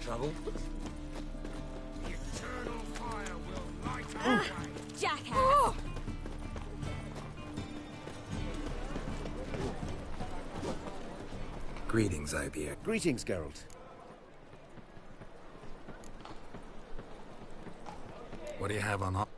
Trouble? The eternal fire will light our way. Jackass! Greetings, Ibeer. Greetings, Geralt. What do you have on offer?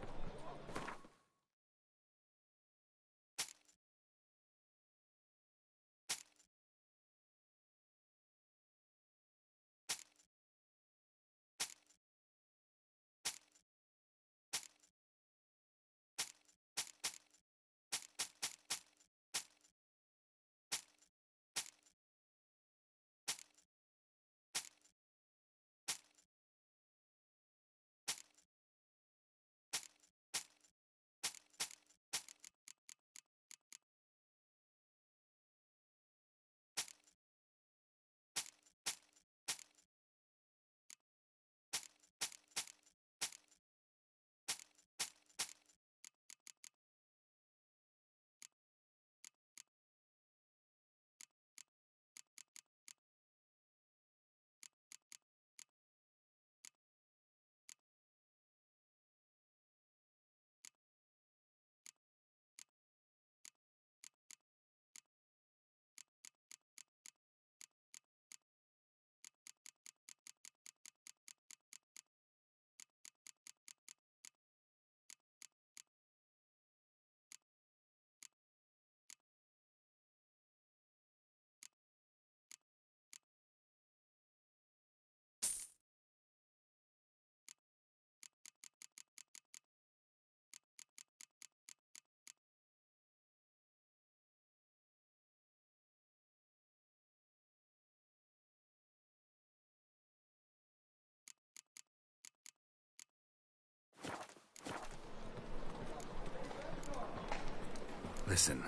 Listen.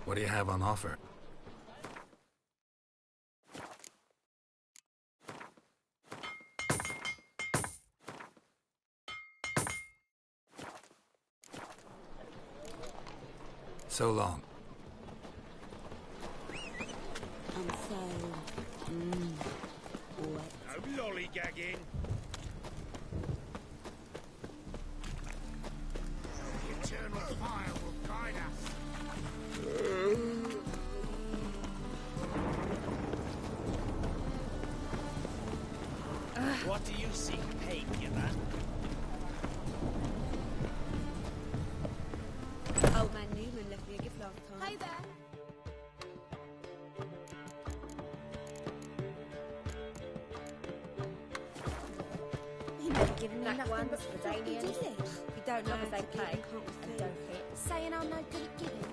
What do you have on offer? So long. I'm so... wet. No lollygagging. The eternal fire will guide us. What do you seek, Pavianer? Old man Newman left me a gift last time. Hey there! He never given me nothing but floppy, did he? You don't know if they play and don't hit. Saying I'm no good at giving.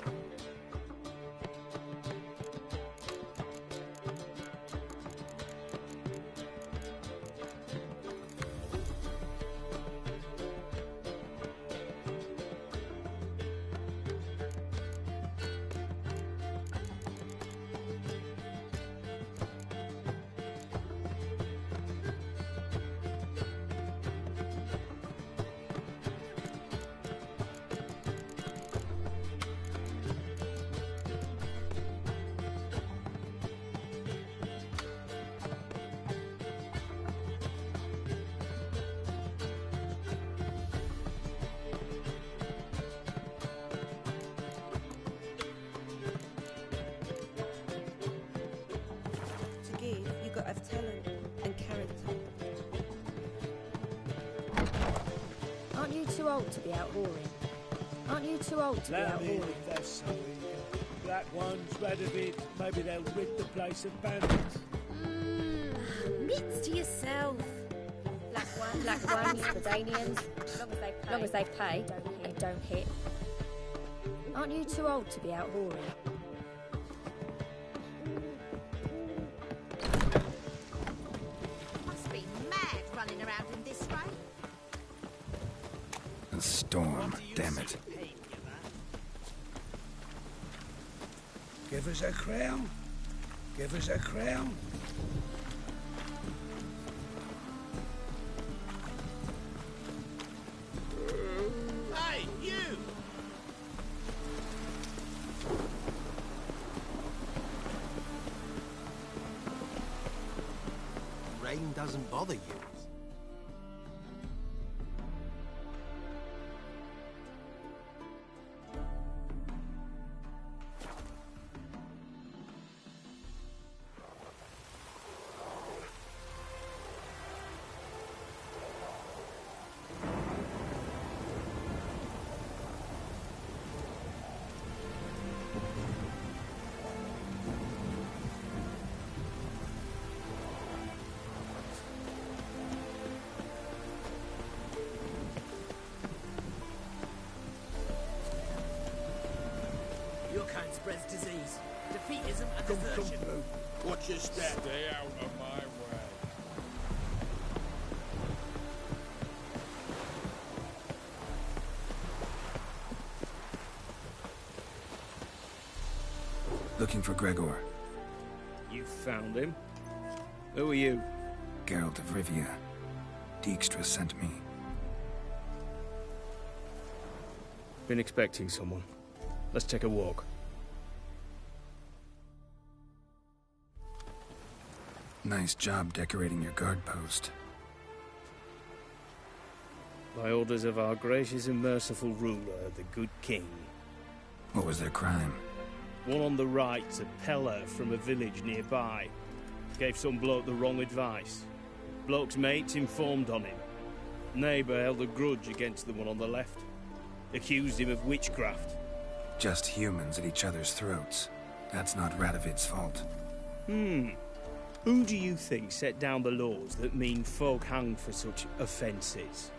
but of talent and character. Aren't you too old to be out whoring? Aren't you too old to be out whoring? That's so eager. Black ones, Radovid, maybe they'll rid the place of bandits. Mitts to yourself. Black ones, Redanians, long as they pay and don't hit. Aren't you too old to be out whoring? Must be mad running around in this way. A storm, damn it. Give us a crown. Give us a crown. Hey, you! Rain doesn't bother you. Your kind spreads disease, defeatism and desertion. Watch your step. Stay out of my way. Looking for Gregor. You found him? Who are you? Geralt of Rivia. Dijkstra sent me. Been expecting someone. Let's take a walk. Nice job decorating your guard post. By orders of our gracious and merciful ruler, the good king. What was their crime? One on the right, a peller from a village nearby. Gave some bloke the wrong advice. Bloke's mates informed on him. Neighbour held a grudge against the one on the left. Accused him of witchcraft. Just humans at each other's throats. That's not Radovid's fault. Who do you think set down the laws that mean folk hanged for such offences?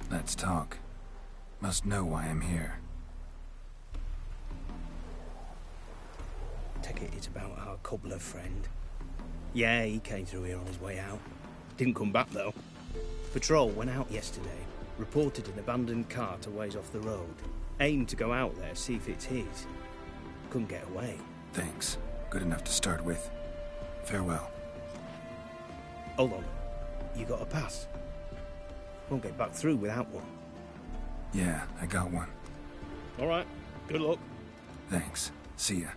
Let's talk. Must know why I'm here. Take it it's about our cobbler friend. Yeah, he came through here on his way out. Didn't come back, though. Patrol went out yesterday. Reported an abandoned cart a ways off the road. Aimed to go out there, see if it's his. Couldn't get away. Thanks. Good enough to start with. Farewell. Hold on. You got a pass? Won't get back through without one. Yeah, I got one. All right. Good luck. Thanks. See ya.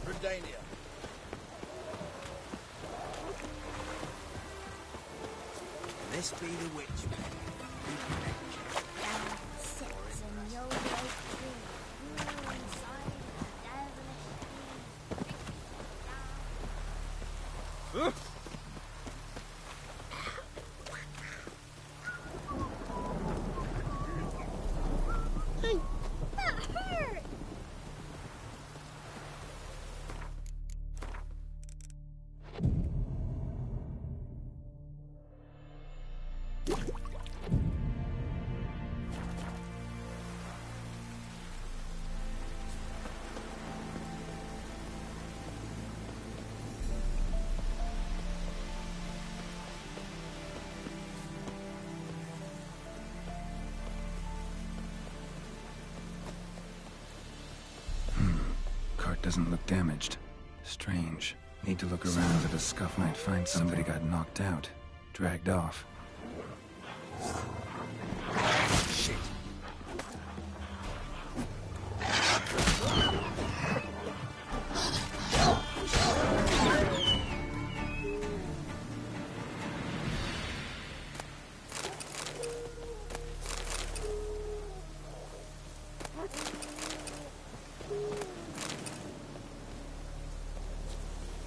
Redania. This be the witch. That hurt! Cart doesn't look damaged. Strange. Need to look around at a scuff. Might find somebody got knocked out. Dragged off. Shit.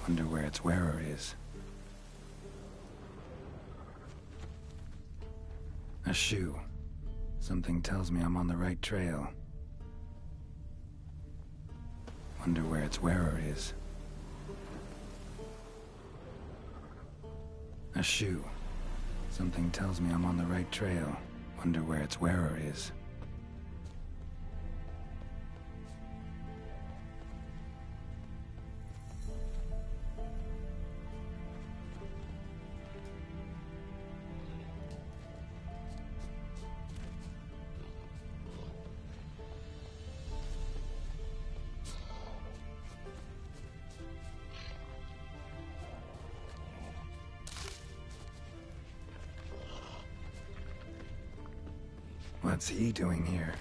Wonder where its wearer is. A shoe. Something tells me I'm on the right trail. Wonder where its wearer is. A shoe. Something tells me I'm on the right trail. Wonder where its wearer is. What's he doing here?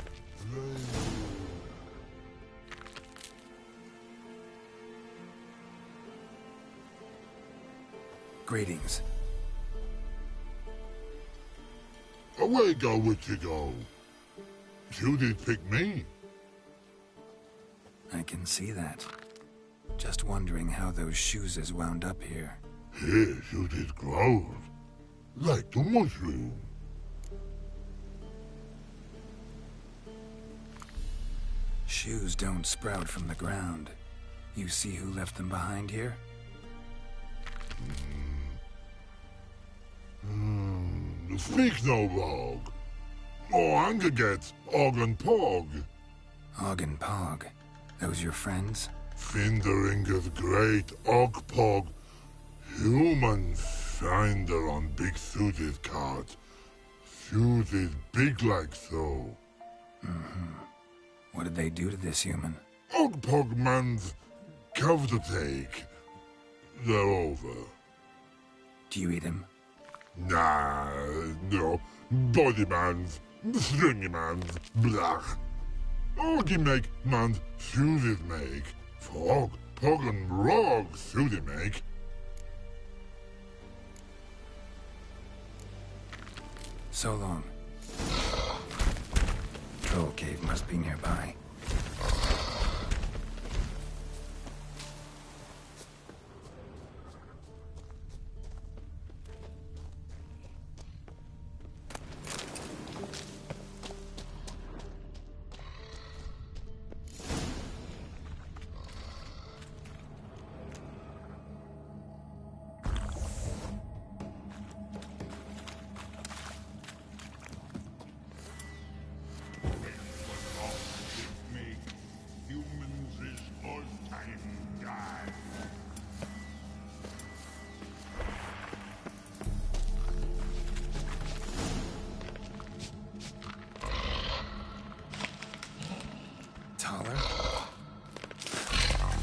Greetings. Away go with you go. You did pick me. I can see that. Just wondering how those shoes is wound up here. Yes, you did grow. Like the mushroom. Shoes don't sprout from the ground. You see who left them behind here? Speak no log. Oh, anger gets Og and Pog. Og and Pog. Those your friends? Finderinger's great Og Pog. Human finder on big suited cart. Suited big like so. What did they do to this human? Og Pog man's cover to take. They're over. Do you eat him? Nah, no. Body man's, stringy man's, blah. Oggy make man's suited make. Frog, Pog and Rog suited make. So long. Troll cave must be nearby.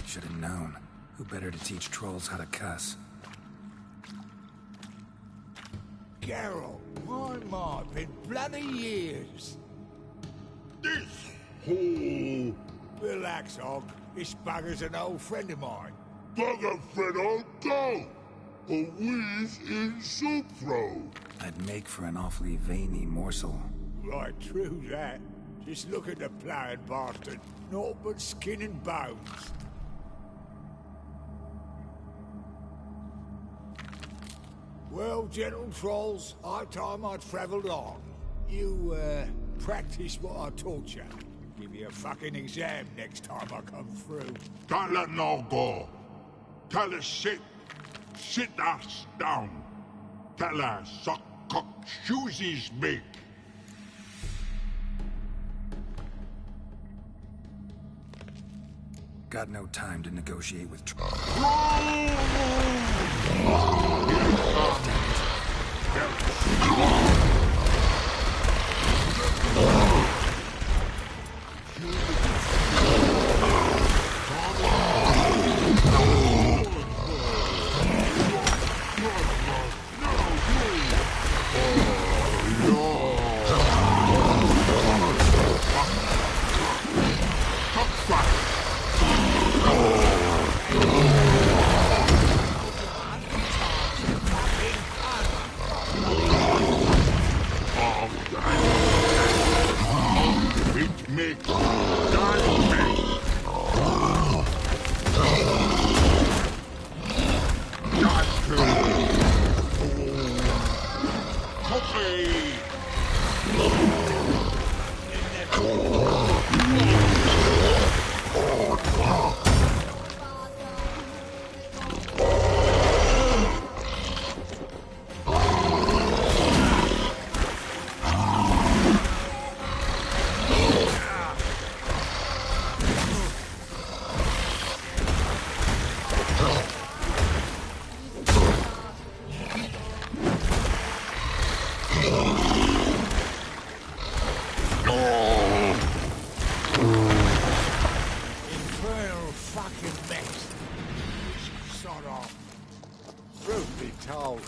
Should have known. Who better to teach trolls how to cuss? Geralt, my, been bloody years. This hole. Relax, Og. This bugger's an old friend of mine. Bugger friend, I'll go. A wheeze in soup throw. I'd make for an awfully veiny morsel. Right, true that. Just look at the ploughing bastard. Naught but skin and bones. Well, gentle trolls, high time I travelled on. You, practice what I taught you. Give you a fucking exam next time I come through. Don't let no go. Tell her sit. Sit us down. Tell her suck cock shoesies big. Got no time to negotiate with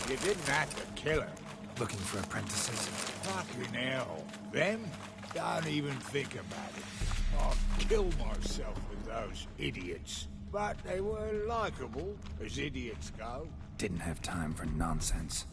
You didn't have to kill her. Looking for apprentices? Fucking hell. Them? Don't even think about it. I'd kill myself with those idiots. But they were likable, as idiots go. Didn't have time for nonsense.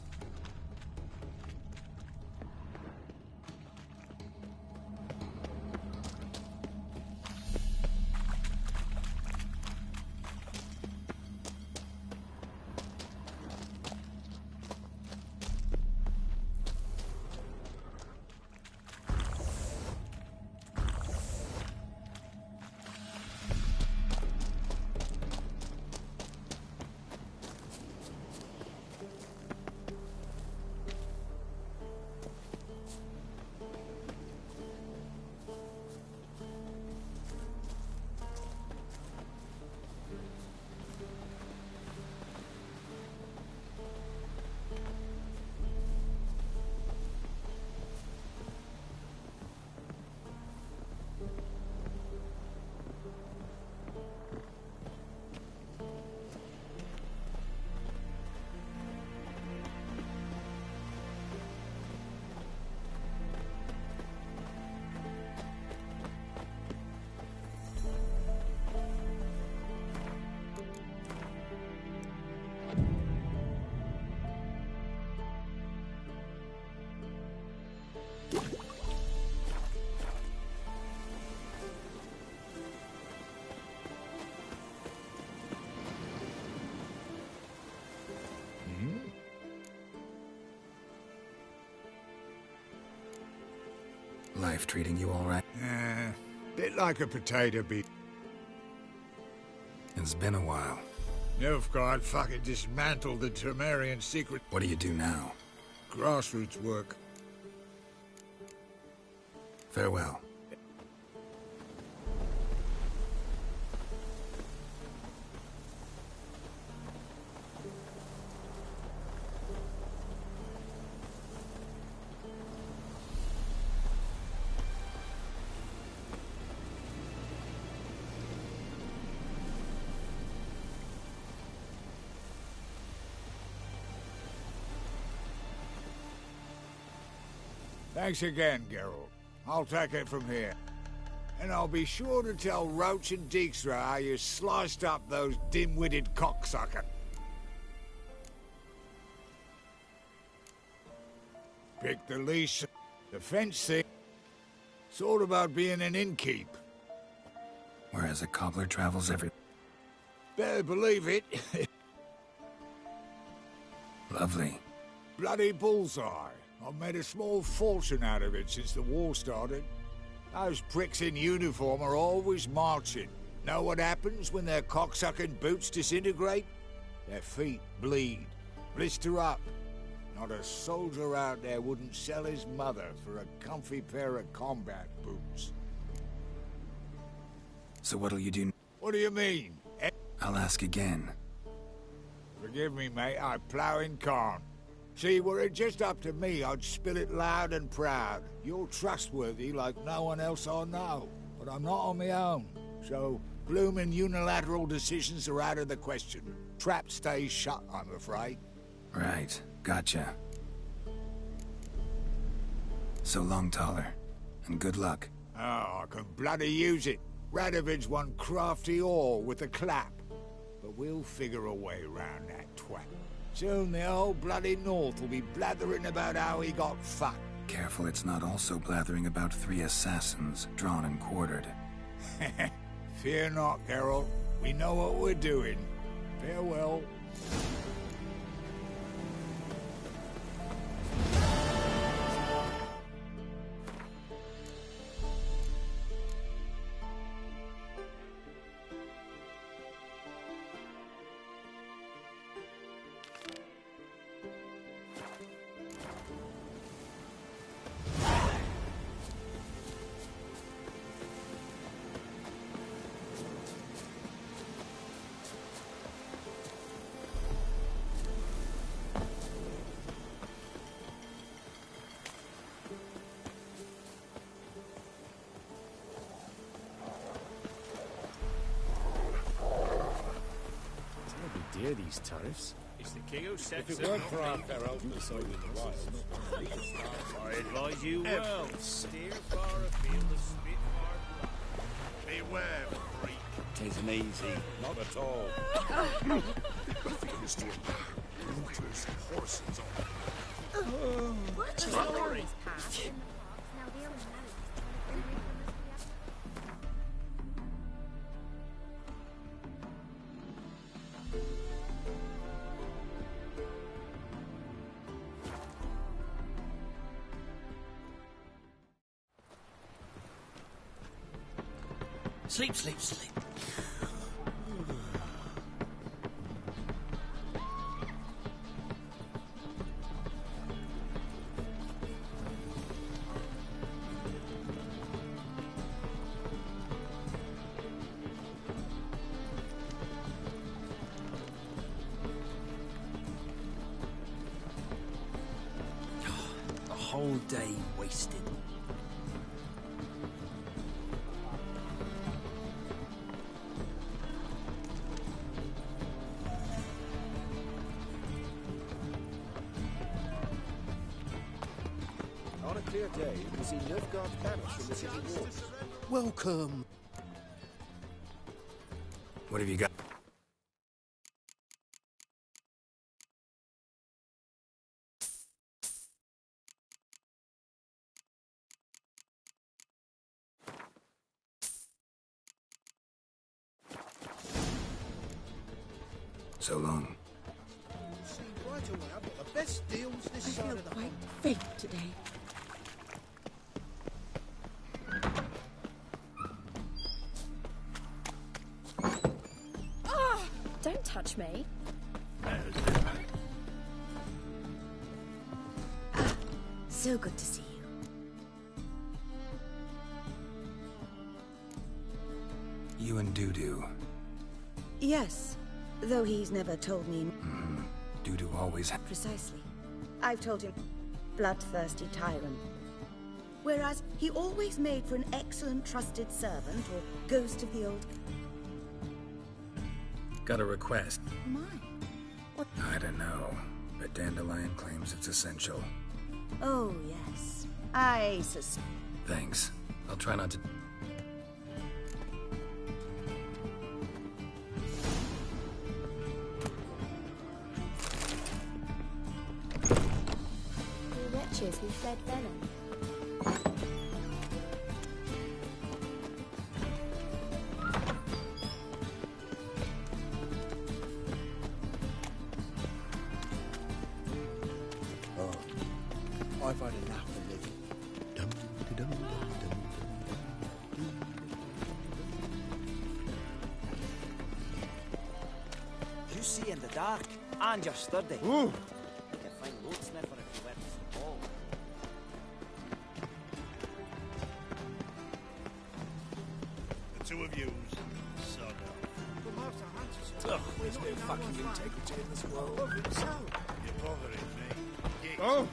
Life treating you all right? Bit like a potato beat. It's been a while. Nilfgaard fucking dismantled the Temerian secret. What do you do now? Grassroots work. Farewell. Thanks again, Geralt. I'll take it from here. And I'll be sure to tell Roach and Dijkstra how you sliced up those dim-witted cocksucker. Pick the lease. The fence thing. It's all about being an innkeep. Whereas a cobbler travels every... Better believe it. Lovely. Bloody bullseye. I've made a small fortune out of it since the war started. Those pricks in uniform are always marching. Know what happens when their cocksucking boots disintegrate? Their feet bleed, blister up. Not a soldier out there wouldn't sell his mother for a comfy pair of combat boots. So what'll you do? What do you mean? I'll ask again. Forgive me, mate, I plough in corn. See, were it just up to me, I'd spill it loud and proud. You're trustworthy like no one else I know. But I'm not on my own. So, bloomin' unilateral decisions are out of the question. Trap stays shut, I'm afraid. Right. Gotcha. So long, Taller. And good luck. Oh, I can bloody use it. Radovid's one crafty ore with a clap. But we'll figure a way round that twat. Soon the whole bloody North will be blathering about how he got fucked. Careful it's not also blathering about 3 assassins, drawn and quartered. Fear not, Geralt. We know what we're doing. Farewell. Dear these tariffs. It's the king who sets If it weren't for our Ferrell deciding the wilds, I advise you well. Steer far afield the Spitfire blood. Beware, freak. 'Tisn't easy. Not at all. Looters, horses What? Sorry. Sleep, sleep, sleep. A whole day wasted. On a clear day, you can see Nilfgaard's banners from the city walls. Welcome. What have you got? So long. See, right away, I've got the best deals this side of the quite faint today. Oh, don't touch me. So good to see you. You and Dudu. Yes, though he's never told me. Dudu always Precisely. I've told him, bloodthirsty tyrant. Whereas he always made for an excellent trusted servant or ghost of the old... got a request. My. What? I don't know, but Dandelion claims it's essential. Oh, yes. I suspect. Thanks. I'll try not to... You're wretched. witches who shed venom. I've had enough of living. You see in the dark, and you're sturdy. Ooh. You can find load sniffer if you went to the ball. The two of yous, sod off. Ugh, there's no fucking integrity in this world. You're bothering me. Git. Oh!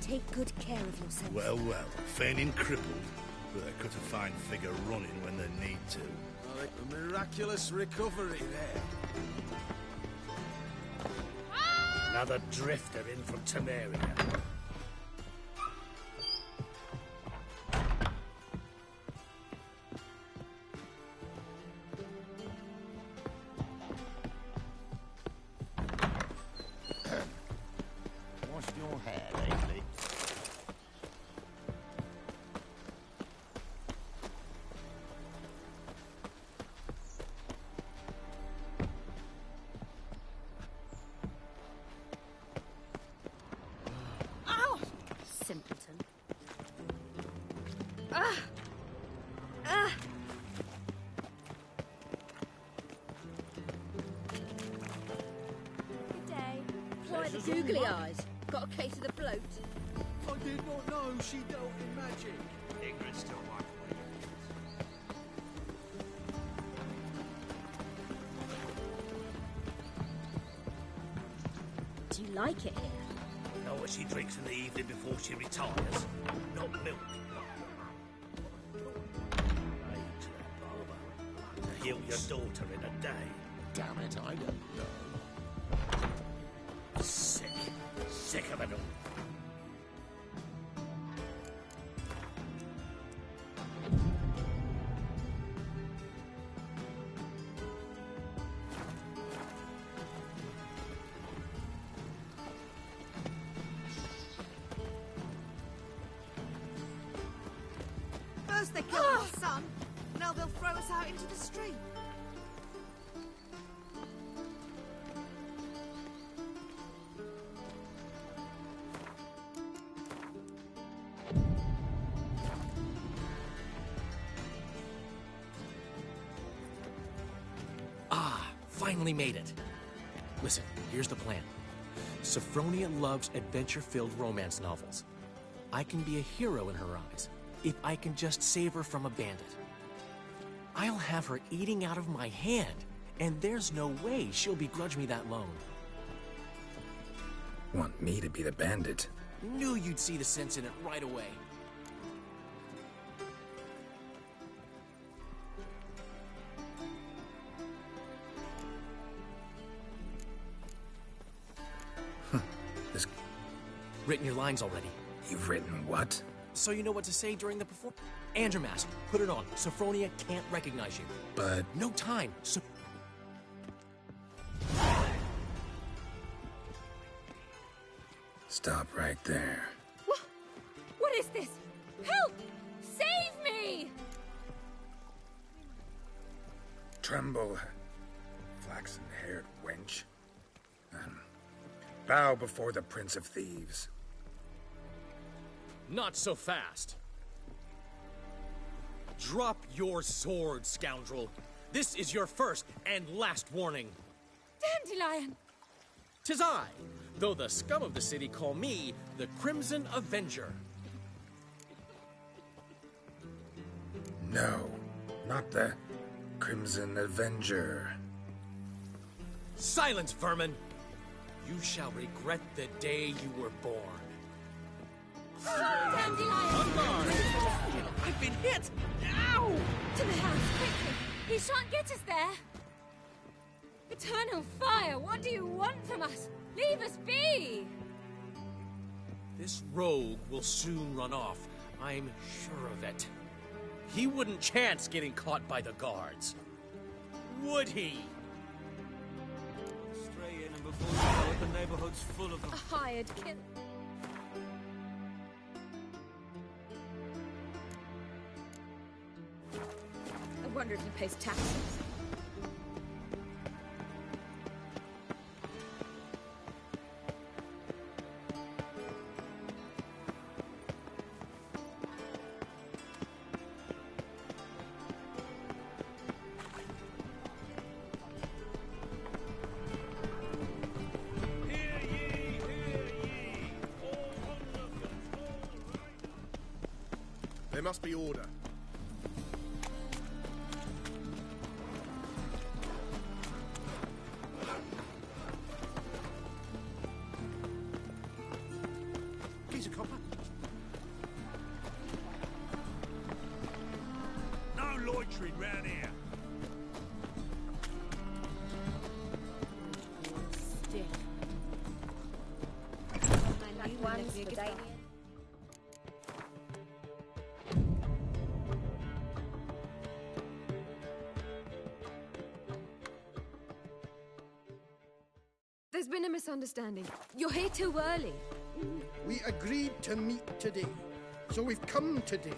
Take good care of yourself. Well, feigning crippled, but they cut a fine figure running when they need to. Like a miraculous recovery there. Another drifter in from Temeria. Washed your hair lately? Ow! Simpleton. Ah! Ah! Good day. Ply the googly eyes. Got a case of the bloat. I did not know she dealt in magic. Ingrid's still like Do you like it here? Know what she drinks in the evening before she retires? Not milk. Made barber. To heal your daughter in a day. Damn it, I don't know. Sick. Sick of it all. First they killed our son, now they'll throw us out into the street. Ah, finally made it. Listen, here's the plan. Sophronia loves adventure-filled romance novels. I can be a hero in her eyes if I can just save her from a bandit. I'll have her eating out of my hand, and there's no way she'll begrudge me that loan. Want me to be the bandit? Knew you'd see the sense in it right away. This... Written your lines already. You've written what? So you know what to say during the performance? Andromask, put it on. Sophronia can't recognize you. But... No time. Stop right there. What is this? Help! Save me! Tremble, flaxen-haired wench. Bow before the Prince of Thieves. Not so fast. Drop your sword, scoundrel. This is your first and last warning. Dandelion! 'Tis I, though the scum of the city call me the Crimson Avenger. No, not the Crimson Avenger. Silence, vermin! You shall regret the day you were born. Dandelion! I've been hit! Ow! To the house, quickly! He shan't get us there! Eternal fire, what do you want from us? Leave us be! This rogue will soon run off. I'm sure of it. He wouldn't chance getting caught by the guards. Would he? Stray in and before you know it, the neighborhood's full of them. A hired kill. I wonder if he pays taxes. There must be order. He's a copper. No loitering round here. Stick. Like one's for Damien. There's been a misunderstanding. You're here too early. We agreed to meet today, so we've come today.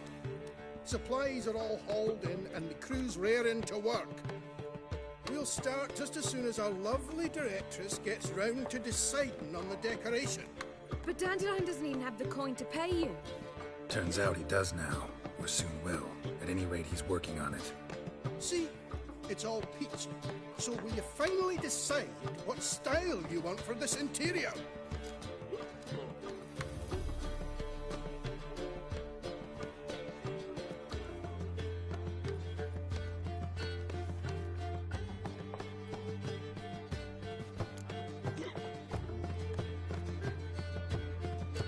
Supplies are all hauled in and the crew's raring to work. We'll start just as soon as our lovely directress gets round to deciding on the decoration. But Dandelion doesn't even have the coin to pay you. Turns out he does now, or soon will. At any rate, he's working on it. See, it's all peachy. So will you finally decide what style you want for this interior?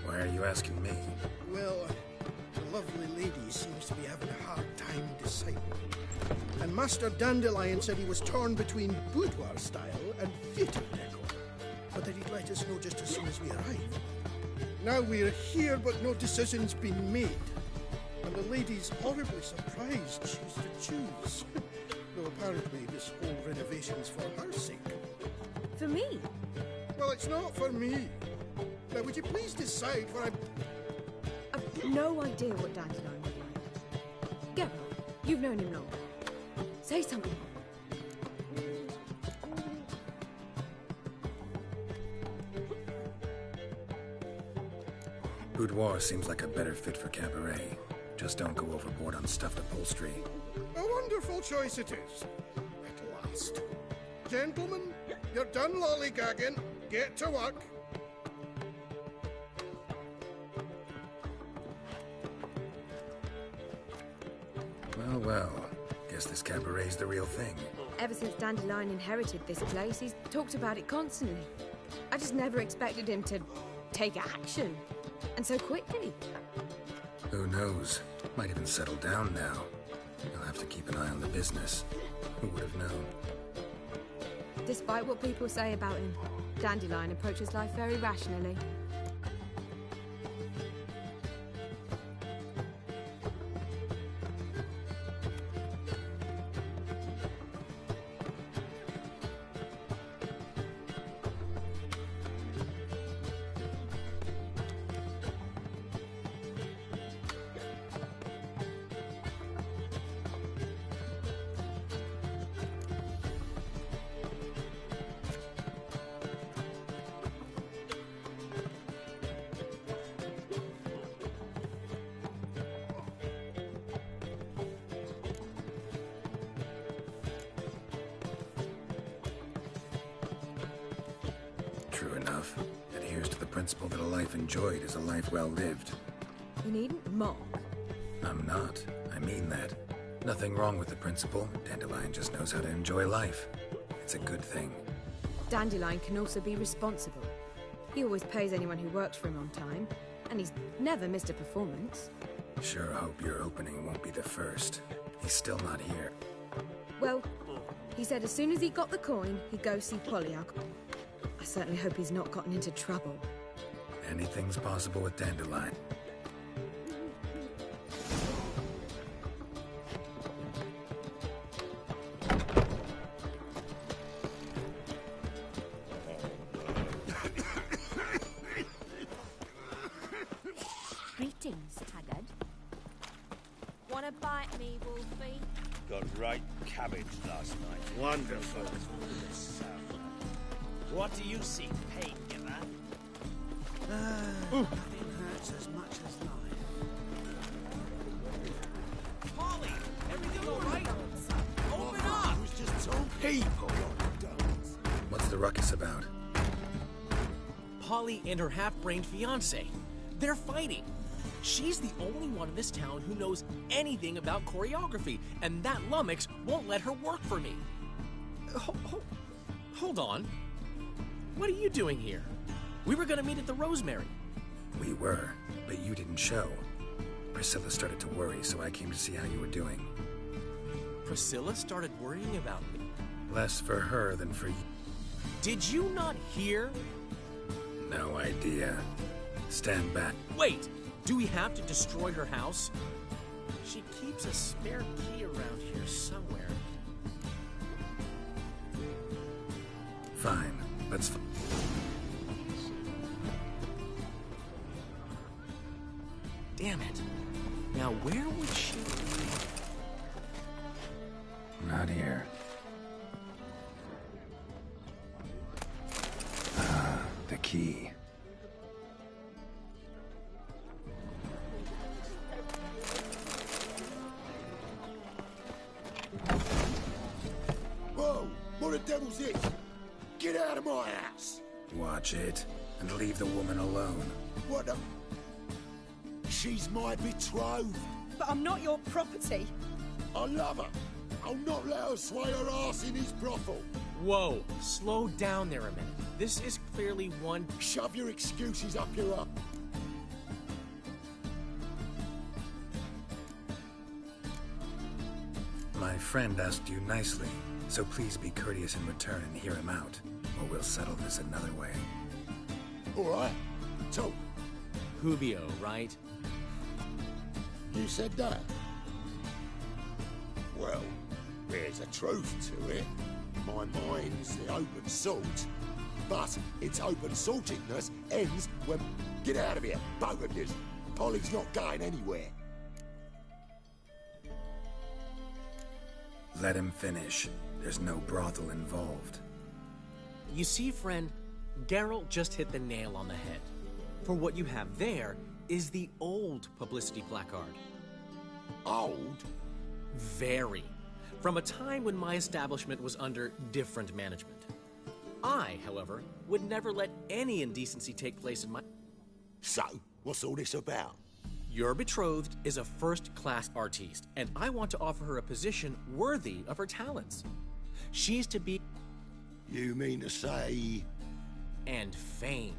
Why are you asking me? Well, the lovely lady seems to be having a hard time deciding. And Master Dandelion said he was torn between boudoir style and theatre decor, but that he'd let us know just as soon as we arrive. Now we're here, but no decision's been made. And the lady's horribly surprised she's to choose. Though apparently this whole renovation's for her sake. For me? Well, it's not for me. Now, would you please decide for I've no idea what Dandelion would like. Geralt, you've known him long. Say something. Boudoir seems like a better fit for cabaret. Just don't go overboard on stuffed upholstery. A wonderful choice it is. At last. Gentlemen, you're done lollygagging. Get to work. Well, well. Guess this cabaret's the real thing. Ever since Dandelion inherited this place, he's talked about it constantly. I just never expected him to take action. And so quickly. Who knows? Might even settle down now. You'll have to keep an eye on the business. Who would have known? Despite what people say about him, Dandelion approaches life very rationally. True enough. Adheres to the principle that a life enjoyed is a life well lived. You needn't mock. I'm not. I mean that. Nothing wrong with the principle. Dandelion just knows how to enjoy life. It's a good thing. Dandelion can also be responsible. He always pays anyone who works for him on time, and he's never missed a performance. Sure hope your opening won't be the first. He's still not here. Well, he said as soon as he got the coin, he'd go see Polyarch. I certainly hope he's not gotten into trouble. Anything's possible with Dandelion. to bite me, Wolfie? Got right cabbage last night. Wonderful. What do you see, pain giver? Nothing hurts as much as life. Polly, everything all right? Open up! It was just two people. What's the ruckus about? Polly and her half-brained fiancé. They're fighting. She's the only one in this town who knows anything about choreography, and that lummox won't let her work for me. Hold on. What are you doing here? We were gonna meet at the Rosemary. We were, but you didn't show. Priscilla started to worry, so I came to see how you were doing. Priscilla started worrying about me. Less for her than for you. Did you not hear? No idea. Stand back. Wait! Do we have to destroy her house? She keeps a spare key around here somewhere. Fine. Let's... Damn it. Now where would she... Not here. Ah, the key. Whoa! What the devil's this? Get out of my house! Watch it, and leave the woman alone. What the... She's my betrothed. But I'm not your property. I love her. I'll not let her sway her ass in his brothel. Whoa, slow down there a minute. This is clearly one... Shove your excuses up your up. My friend asked you nicely, so please be courteous in return and hear him out, or we'll settle this another way. All right. Talk. Hubio, right? You said that? Well, there's a truth to it. My mind's the open salt. But its open saltedness ends when... Get out of here, both of you. Polly's not going anywhere. Let him finish. There's no brothel involved. You see, friend, Geralt just hit the nail on the head. For what you have there is the old publicity placard. Old? Very. From a time when my establishment was under different management. I, however, would never let any indecency take place in my... So, what's all this about? Your betrothed is a first-class artiste, and I want to offer her a position worthy of her talents. She's to be... You mean to say... And fame.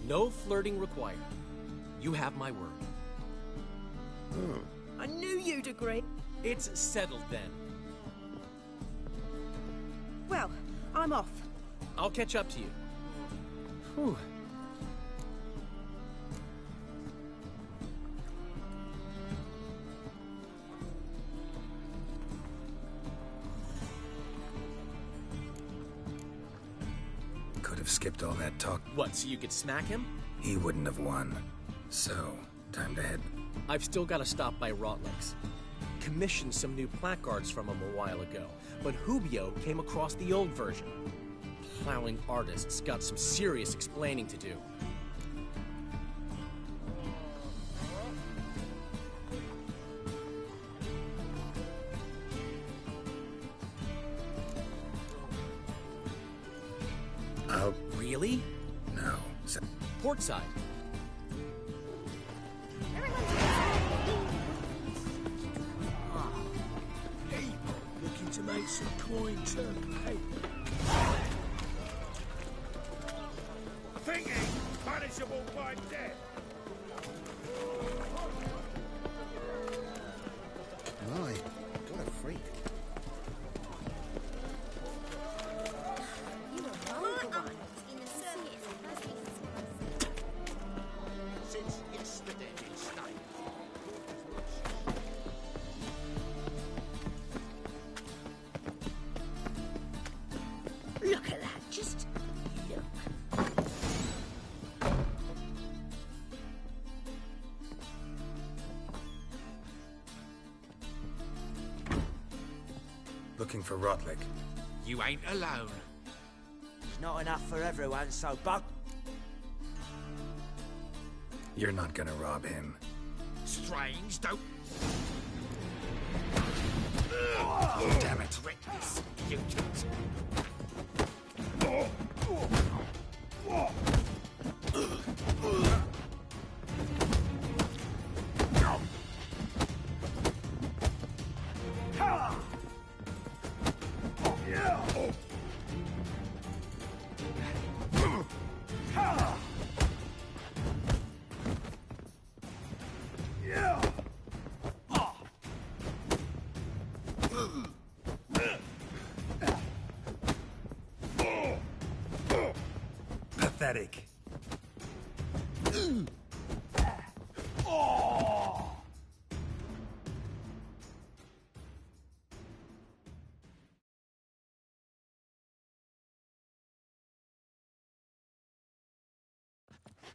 No flirting required. You have my word. I knew you'd agree. It's settled then. Well, I'm off. I'll catch up to you. Whew. Could have skipped all that talk. What, so you could smack him? He wouldn't have won. So, time to head. I've still got to stop by Rotlex. Commissioned some new placards from him a while ago, but Hubio came across the old version. Plowing artists got some serious explaining to do. Really? No. Portside. People looking to make some coin turn paper. Thinking punishable by death. My, what a freak. Since yesterday in state. Look at that, just look. Looking for Rotlick. You ain't alone. It's not enough for everyone, so Buck. You're not gonna rob him. Strange, don't... Damn it. Reckless mutant. Pathetic.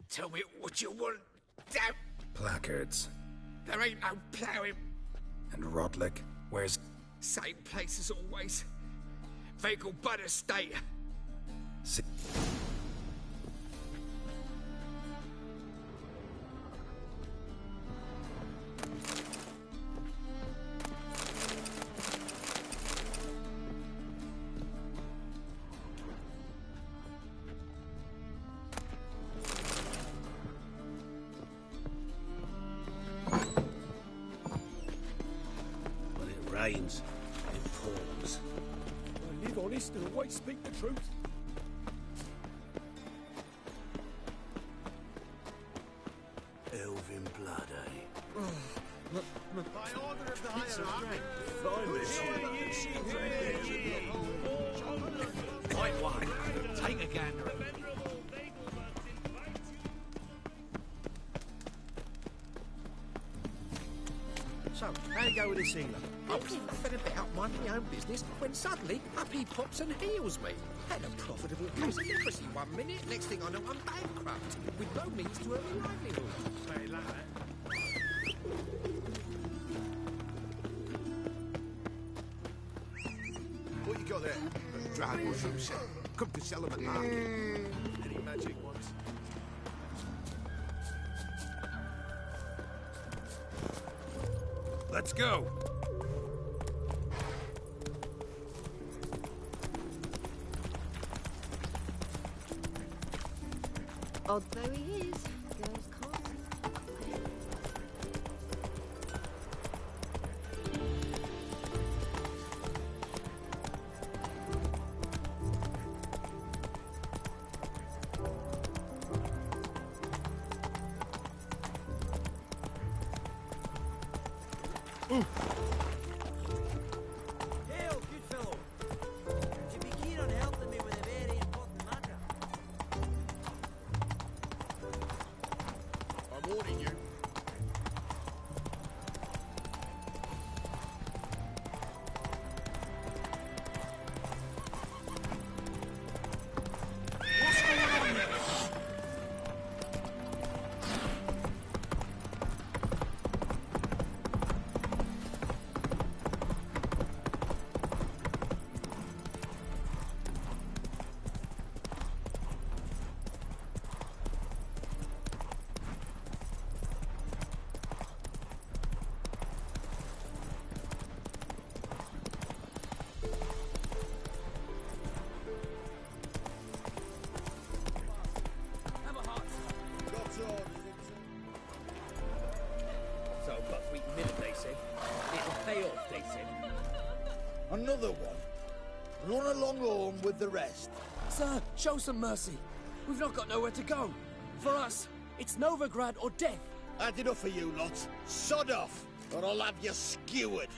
Tell me what you want, damn. Placards. There ain't no ploughing. And Rotlick? Where's... Same place as always. Vehicle Bud Estate. See... Rains. It pours. I live honest and always speak the truth. Elven blood, eh? By order of the hierarchy. Right one. Take a gander. So, how you go with this England? I was nothing about minding my own business when suddenly up he pops and heals me. Had a profitable case of leprosy 1 minute, next thing I know I'm bankrupt, with no means to earn a livelihood. Say like that. What you got there? Dried mushrooms. Come to sell them at market. Any magic ones? Let's go! Odd though he is, girls can't. Hail, good fellow. Would you be keen on helping me with a very important matter? I'm warning you. What's going on there? Have a heart. So, Buckwheat minute, they said. It'll pay off, they said. Another one. Run along home with the rest. Sir, show some mercy. We've not got nowhere to go. For us, it's Novigrad or death. Had enough of you lot. Sod off, or I'll have you skewered.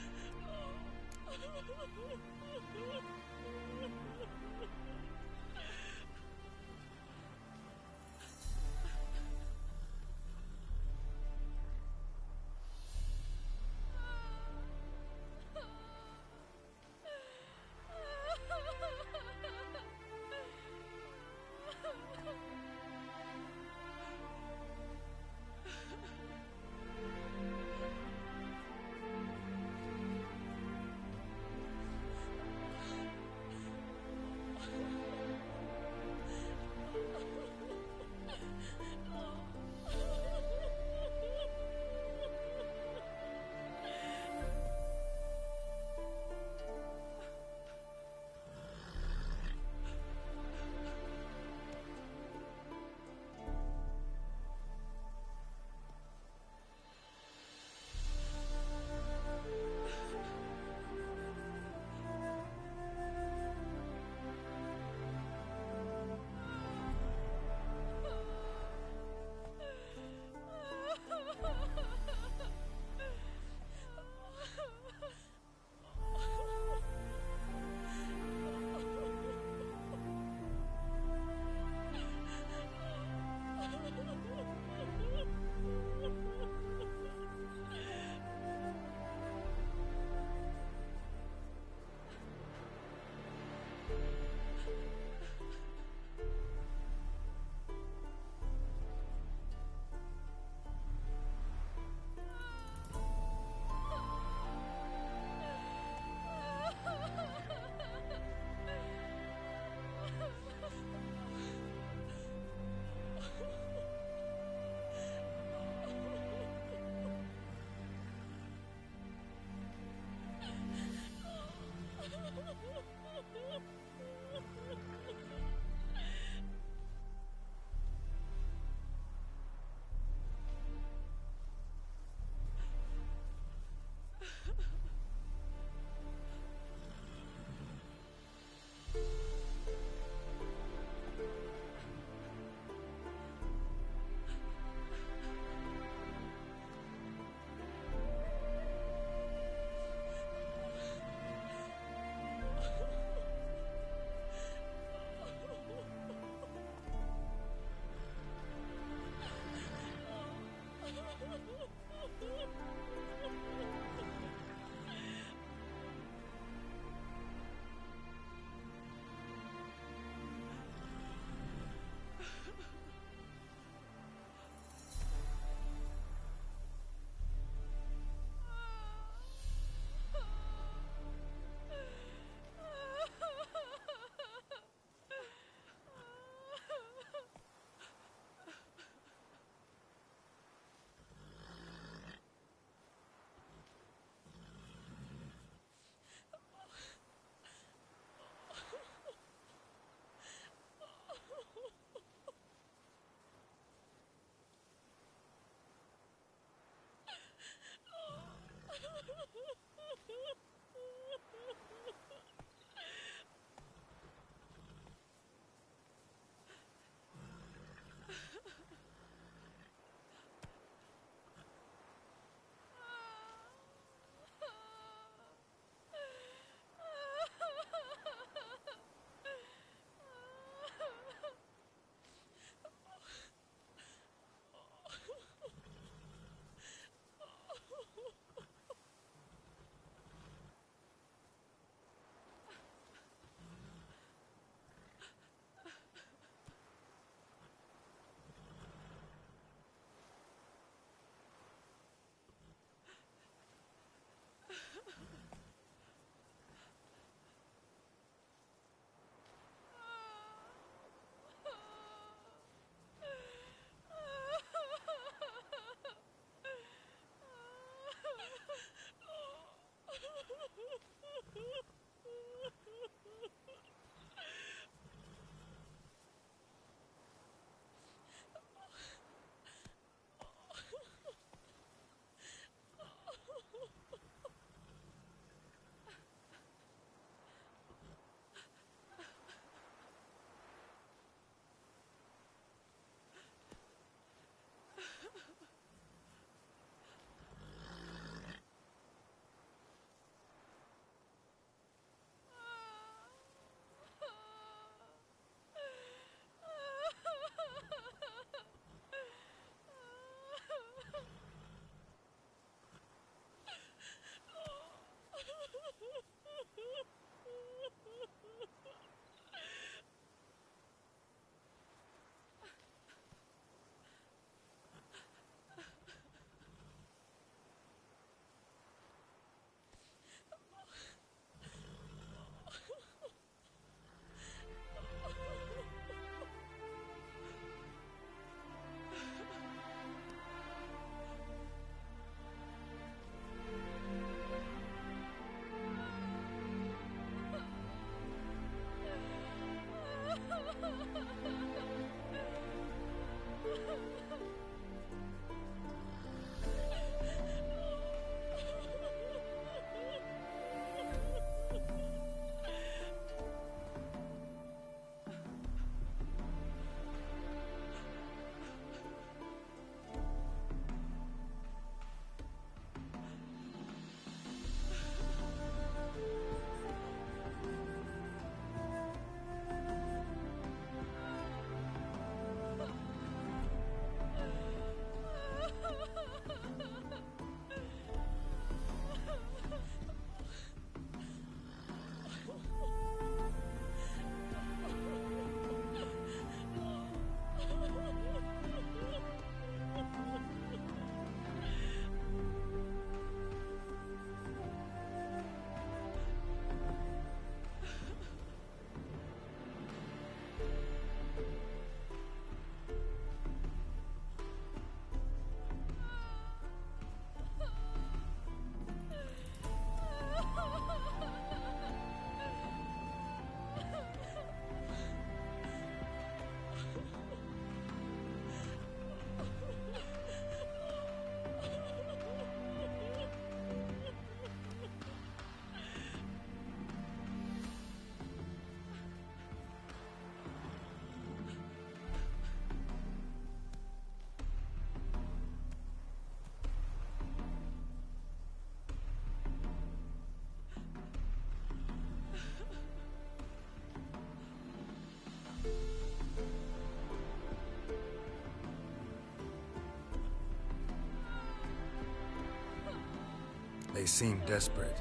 They seem desperate.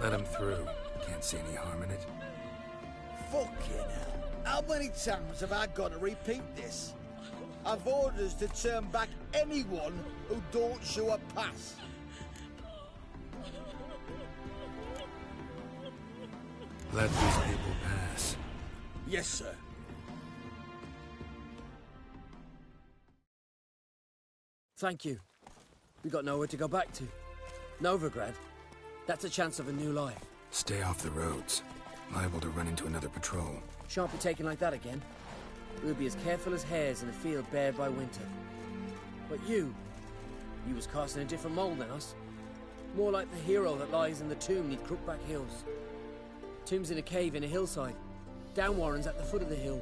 Let them through. Can't see any harm in it. Fucking hell. How many times have I got to repeat this? I've orders to turn back anyone who don't show a pass. Let these people pass. Yes, sir. Thank you. We got nowhere to go back to. Novigrad. That's a chance of a new life. Stay off the roads. Liable to run into another patrol. Shan't be taken like that again. We'll be as careful as hares in a field bared by winter. But you was cast in a different mould than us. More like the hero that lies in the tomb neath Crookback Hills. Tomb's in a cave in a hillside. Downwarren's at the foot of the hill.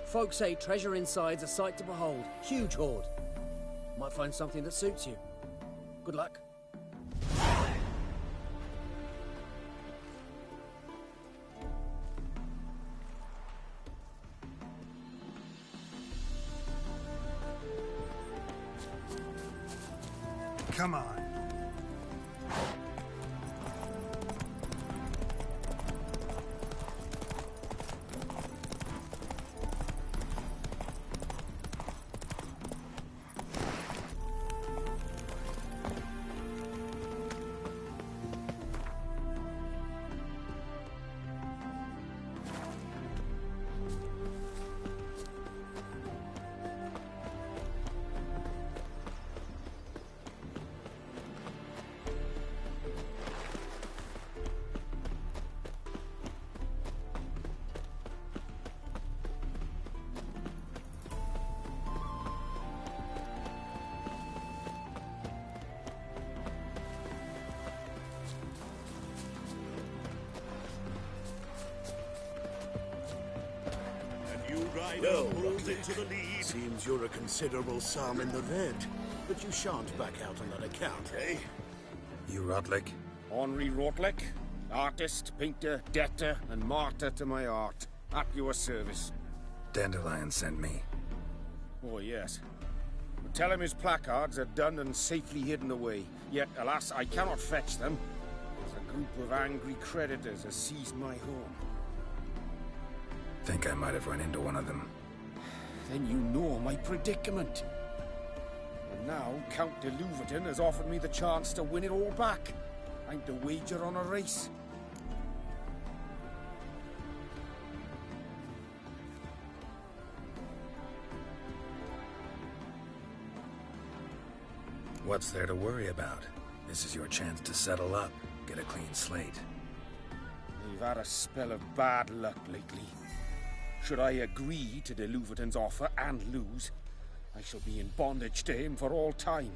Folks say treasure inside's a sight to behold. Huge hoard. Might find something that suits you. Good luck. Come on. Well, into the lead. Seems you're a considerable sum in the red, but you shan't back out on that account, eh? You Rotlick? Henri Rotlick, artist, painter, debtor, and martyr to my art. At your service. Dandelion sent me. Oh, yes. But tell him his placards are done and safely hidden away. Yet, alas, I cannot fetch them, as a group of angry creditors has seized my home. Think I might have run into one of them. Then you know my predicament. And now Count de Louverton has offered me the chance to win it all back. I'm to wager on a race. What's there to worry about? This is your chance to settle up, get a clean slate. We've had a spell of bad luck lately. Should I agree to de Louverton's offer and lose, I shall be in bondage to him for all time.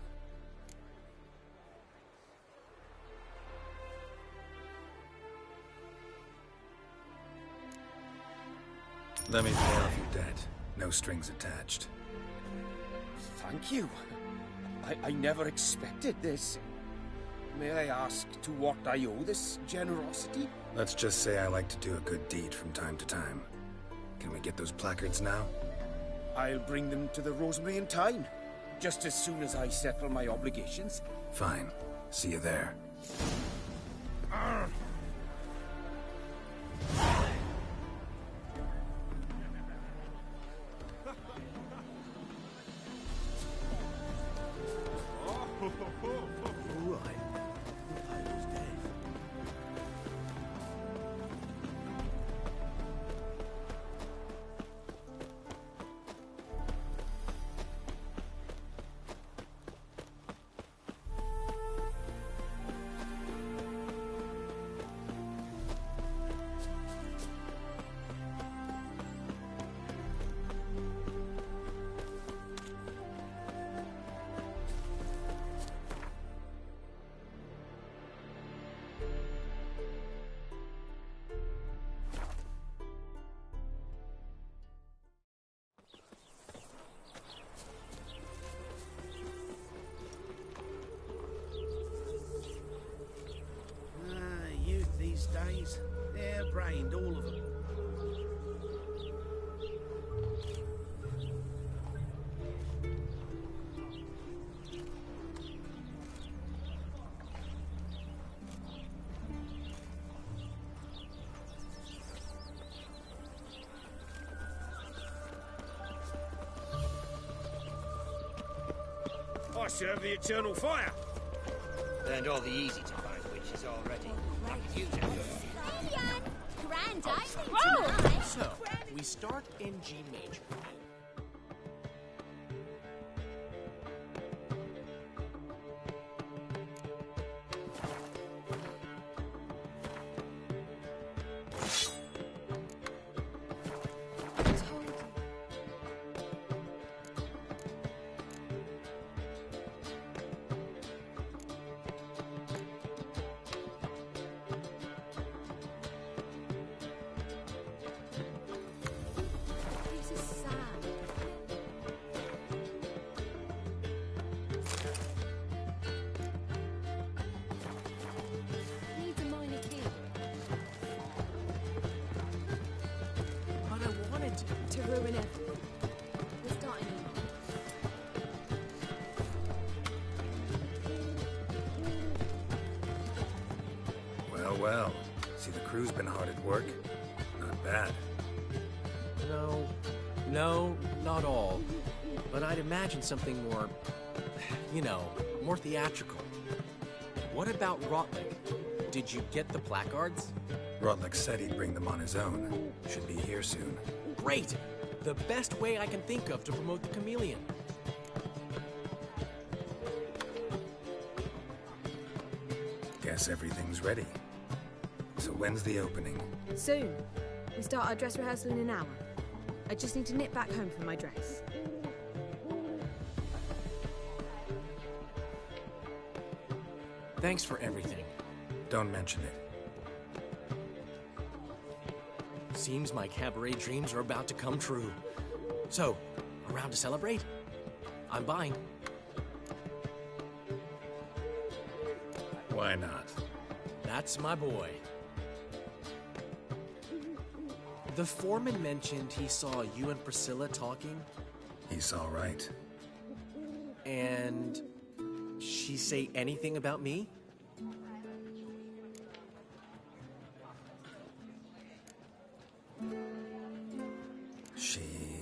Let me pay off your debt. No strings attached. Thank you. I never expected this. May I ask to what I owe this generosity? Let's just say I like to do a good deed from time to time. Can we get those placards now? I'll bring them to the Rosemary in time. Just as soon as I settle my obligations. Fine. See you there. These days, hair-brained, all of them. I serve the eternal fire. Burned all the easy-to-find witches already. Grand opening tonight. So, we start in G major. to ruin everything. We're starting in. Well, well. See, the crew's been hard at work. Not bad. No, not all. But I'd imagine something more, you know, more theatrical. What about Rotlick? Did you get the placards? Rotlick said he'd bring them on his own. Should be here soon. Great! The best way I can think of to promote the Chameleon. Guess everything's ready. So when's the opening? Soon. We start our dress rehearsal in an hour. I just need to nip back home for my dress. Thanks for everything. Don't mention it. Seems my cabaret dreams are about to come true. So, around to celebrate? I'm buying. Why not? That's my boy. The foreman mentioned he saw you and Priscilla talking. He saw right. And she say anything about me? She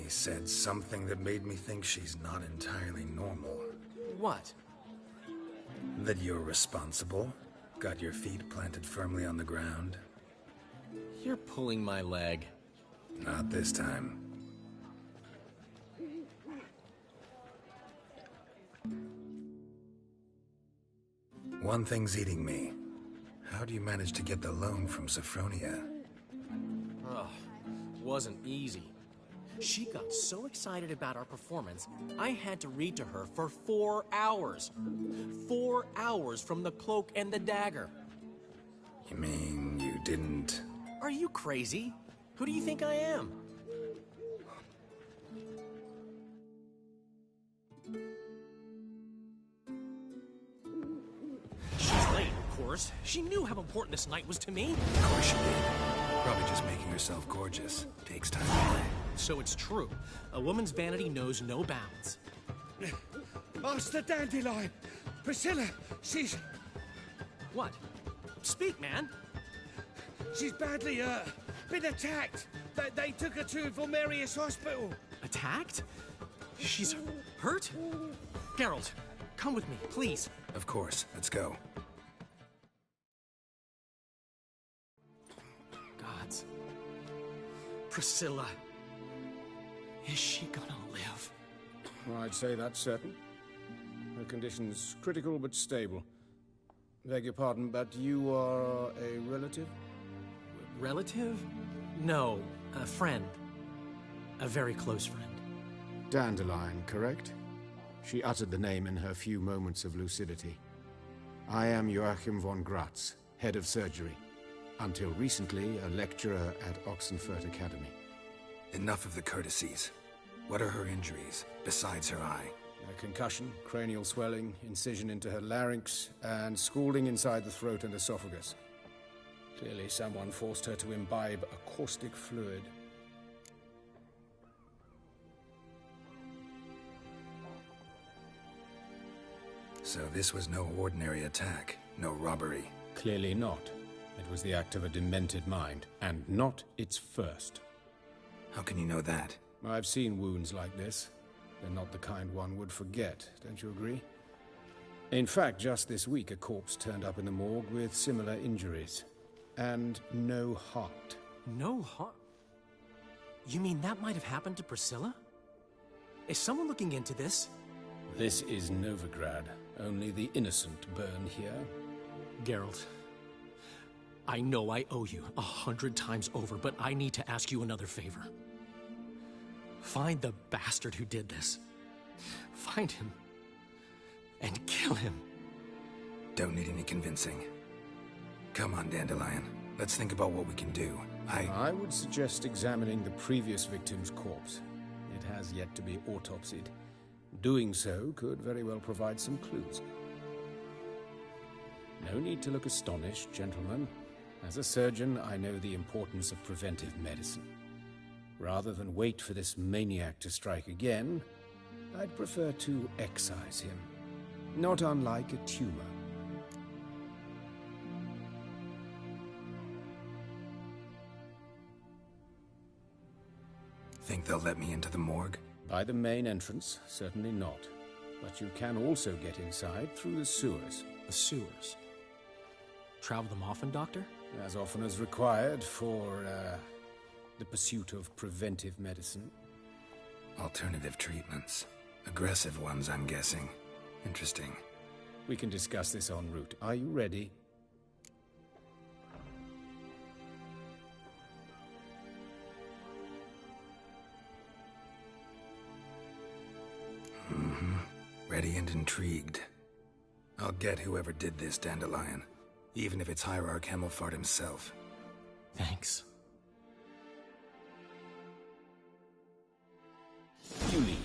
said something that made me think she's not entirely normal. What? That you're responsible, got your feet planted firmly on the ground. You're pulling my leg. Not this time. One thing's eating me. How do you manage to get the loan from Sophronia? Ugh, wasn't easy. She got so excited about our performance, I had to read to her for 4 hours. 4 hours from The Cloak and the Dagger. You mean you didn't... Are you crazy? Who do you think I am? She's late, of course. She knew how important this night was to me. Of course she did. Probably just making herself gorgeous. Takes time. So it's true. A woman's vanity knows no bounds. Master Dandelion! Priscilla, she's... What? Speak, man. She's badly, been attacked. They took her to Vulmerius Hospital. Attacked? She's hurt? Geralt, come with me, please. Of course. Let's go. Gods. Priscilla. Is she gonna live? I'd say that's certain. Her condition's critical but stable. Beg your pardon, but you are a relative? Relative? No, a friend. A very close friend. Dandelion, correct? She uttered the name in her few moments of lucidity. I am Joachim von Gratz, head of surgery. Until recently, a lecturer at Oxenfurt Academy. Enough of the courtesies. What are her injuries, besides her eye? A concussion, cranial swelling, incision into her larynx, and scalding inside the throat and esophagus. Clearly someone forced her to imbibe a caustic fluid. So this was no ordinary attack, no robbery. Clearly not. It was the act of a demented mind, and not its first. How can you know that? I've seen wounds like this. They're not the kind one would forget, don't you agree? In fact, just this week a corpse turned up in the morgue with similar injuries. And no heart. No heart? You mean that might have happened to Priscilla? Is someone looking into this? This is Novigrad. Only the innocent burn here. Geralt, I know I owe you 100 times over, but I need to ask you another favor. Find the bastard who did this. Find him. And kill him. Don't need any convincing. Come on, Dandelion. Let's think about what we can do. I would suggest examining the previous victim's corpse. It has yet to be autopsied. Doing so could very well provide some clues. No need to look astonished, gentlemen. As a surgeon, I know the importance of preventive medicine. Rather than wait for this maniac to strike again, I'd prefer to excise him. Not unlike a tumor. Think they'll let me into the morgue? By the main entrance, certainly not. But you can also get inside through the sewers. The sewers? Travel them often, Doctor? As often as required for, the pursuit of preventive medicine. Alternative treatments. Aggressive ones, I'm guessing. Interesting. We can discuss this en route. Are you ready? Ready and intrigued. I'll get whoever did this, Dandelion. Even if it's Hierarch Hemelfart himself. Thanks. You lead.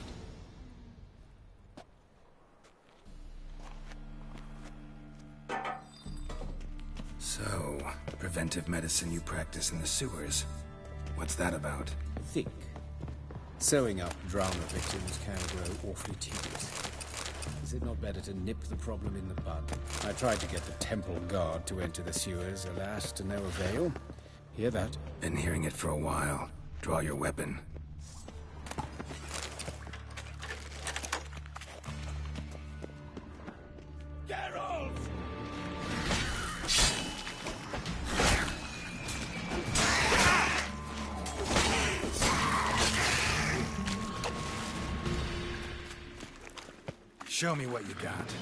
So, preventive medicine you practice in the sewers. What's that about? Think. Sewing up drama victims can grow awfully tedious. Is it not better to nip the problem in the bud? I tried to get the Temple Guard to enter the sewers, alas, to no avail. Hear that? Been hearing it for a while. Draw your weapon. Geralt! Show me what you got.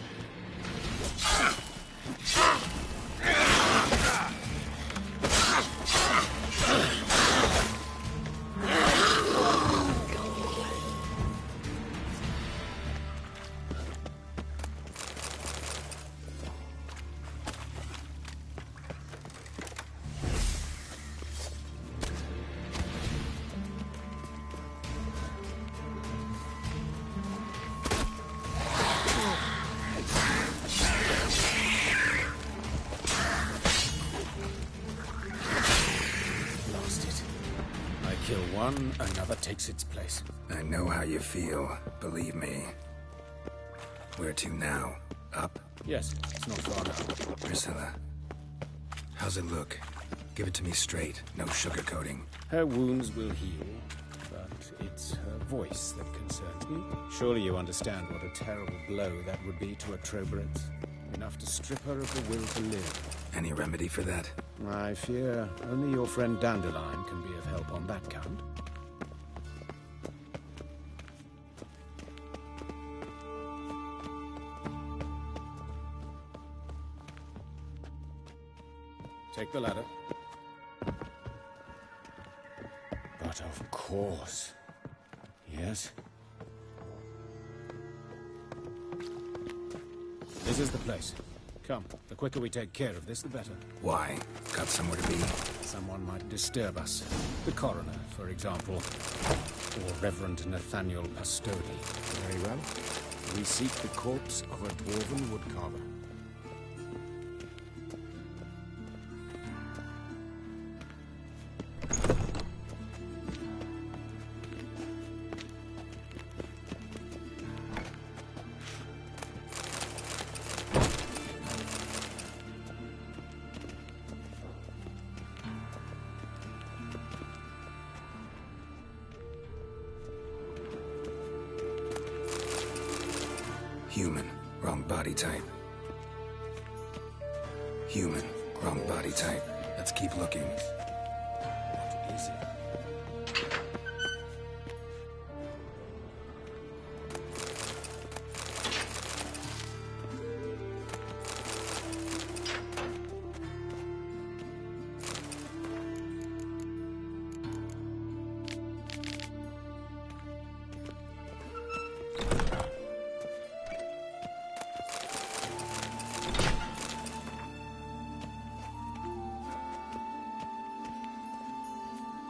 Another takes its place. I know how you feel, believe me. Where to now? Up? Yes, it's not far now. Priscilla, how's it look? Give it to me straight, no sugarcoating. Her wounds will heal, but it's her voice that concerns me. Surely you understand what a terrible blow that would be to a Troberet. Enough to strip her of the will to live. Any remedy for that? I fear only your friend Dandelion can be of help on that count. Take the ladder. But of course. Yes? This is the place. Come, the quicker we take care of this, the better. Why? Got somewhere to be? Someone might disturb us. The coroner, for example. Or Reverend Nathaniel Pastodi. Very well. We seek the corpse of a dwarven woodcarver. Human, wrong body type. Human, wrong body type. Let's keep looking. What is it?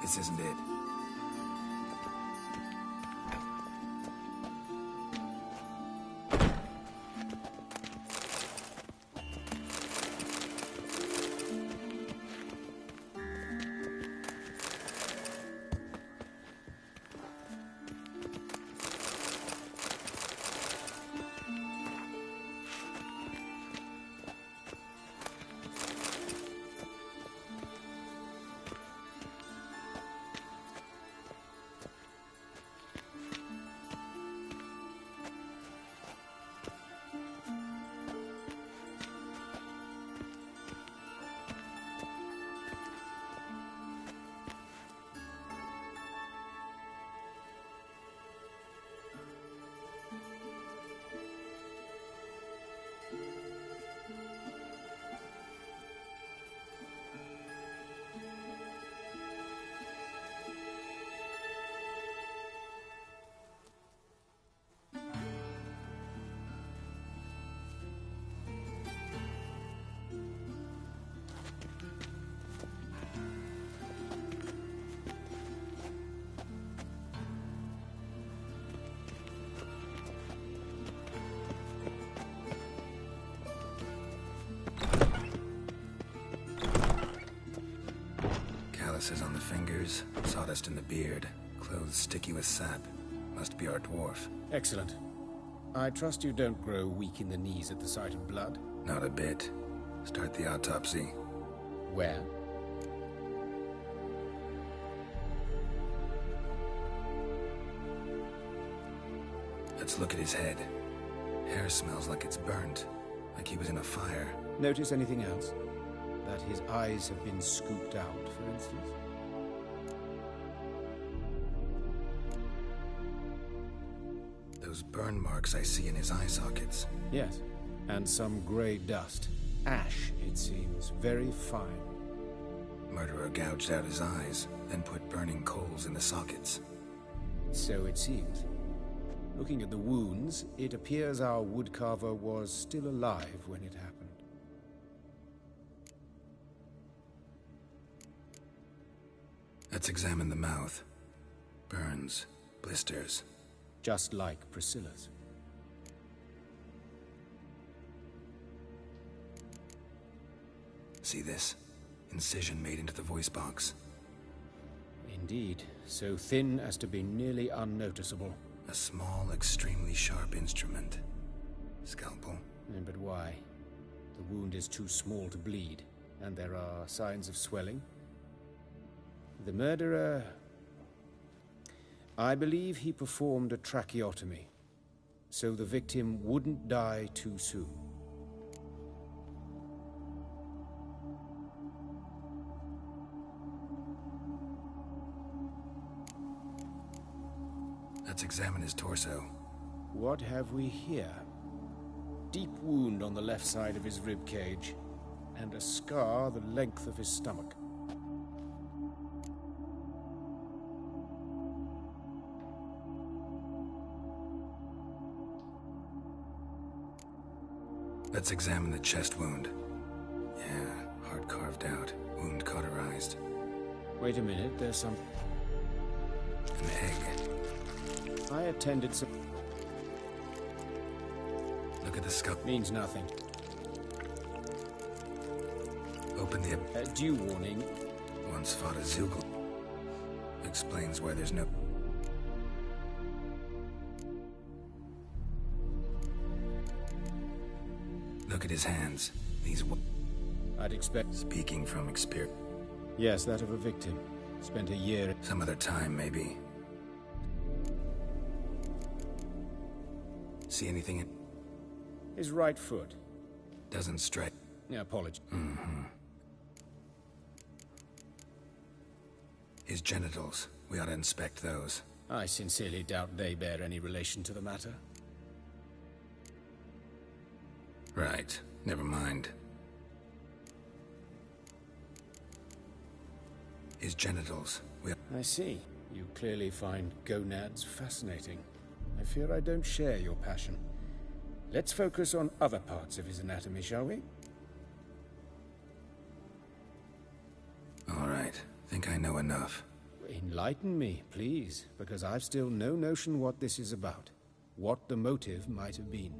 This isn't it. Calluses on the fingers, sawdust in the beard, clothes sticky with sap. Must be our dwarf. Excellent. I trust you don't grow weak in the knees at the sight of blood? Not a bit. Start the autopsy. Where? Let's look at his head. Hair smells like it's burnt, like he was in a fire. Notice anything else? That his eyes have been scooped out, for instance? Those burn marks I see in his eye sockets. Yes, and some grey dust. Ash, it seems. Very fine. Murderer gouged out his eyes, then put burning coals in the sockets. So it seems. Looking at the wounds, it appears our woodcarver was still alive when it happened. Let's examine the mouth. Burns, blisters. Just like Priscilla's. See this? Incision made into the voice box. Indeed, so thin as to be nearly unnoticeable. A small, extremely sharp instrument. Scalpel. But why? The wound is too small to bleed, and there are signs of swelling. The murderer... I believe he performed a tracheotomy, so the victim wouldn't die too soon. Let's examine his torso. What have we here? Deep wound on the left side of his rib cage, and a scar the length of his stomach. Let's examine the chest wound. Yeah, heart carved out, wound cauterized. Wait a minute, there's some... An egg. I attended some... Look at the skull. Means nothing. Open the... due warning. Once fought a Zugel. Explains why there's no... Look at his hands. These... I'd expect... Speaking from experience. Yes, that of a victim. Spent a year... Some other time, maybe. See anything in... His right foot. Doesn't strike. Yeah, apologies. Mm-hmm. His genitals. We ought to inspect those. I sincerely doubt they bear any relation to the matter. Right. Never mind. His genitals. I see. You clearly find gonads fascinating. I fear I don't share your passion. Let's focus on other parts of his anatomy, shall we? All right. Think I know enough. Enlighten me, please, because I've still no notion what this is about. What the motive might have been.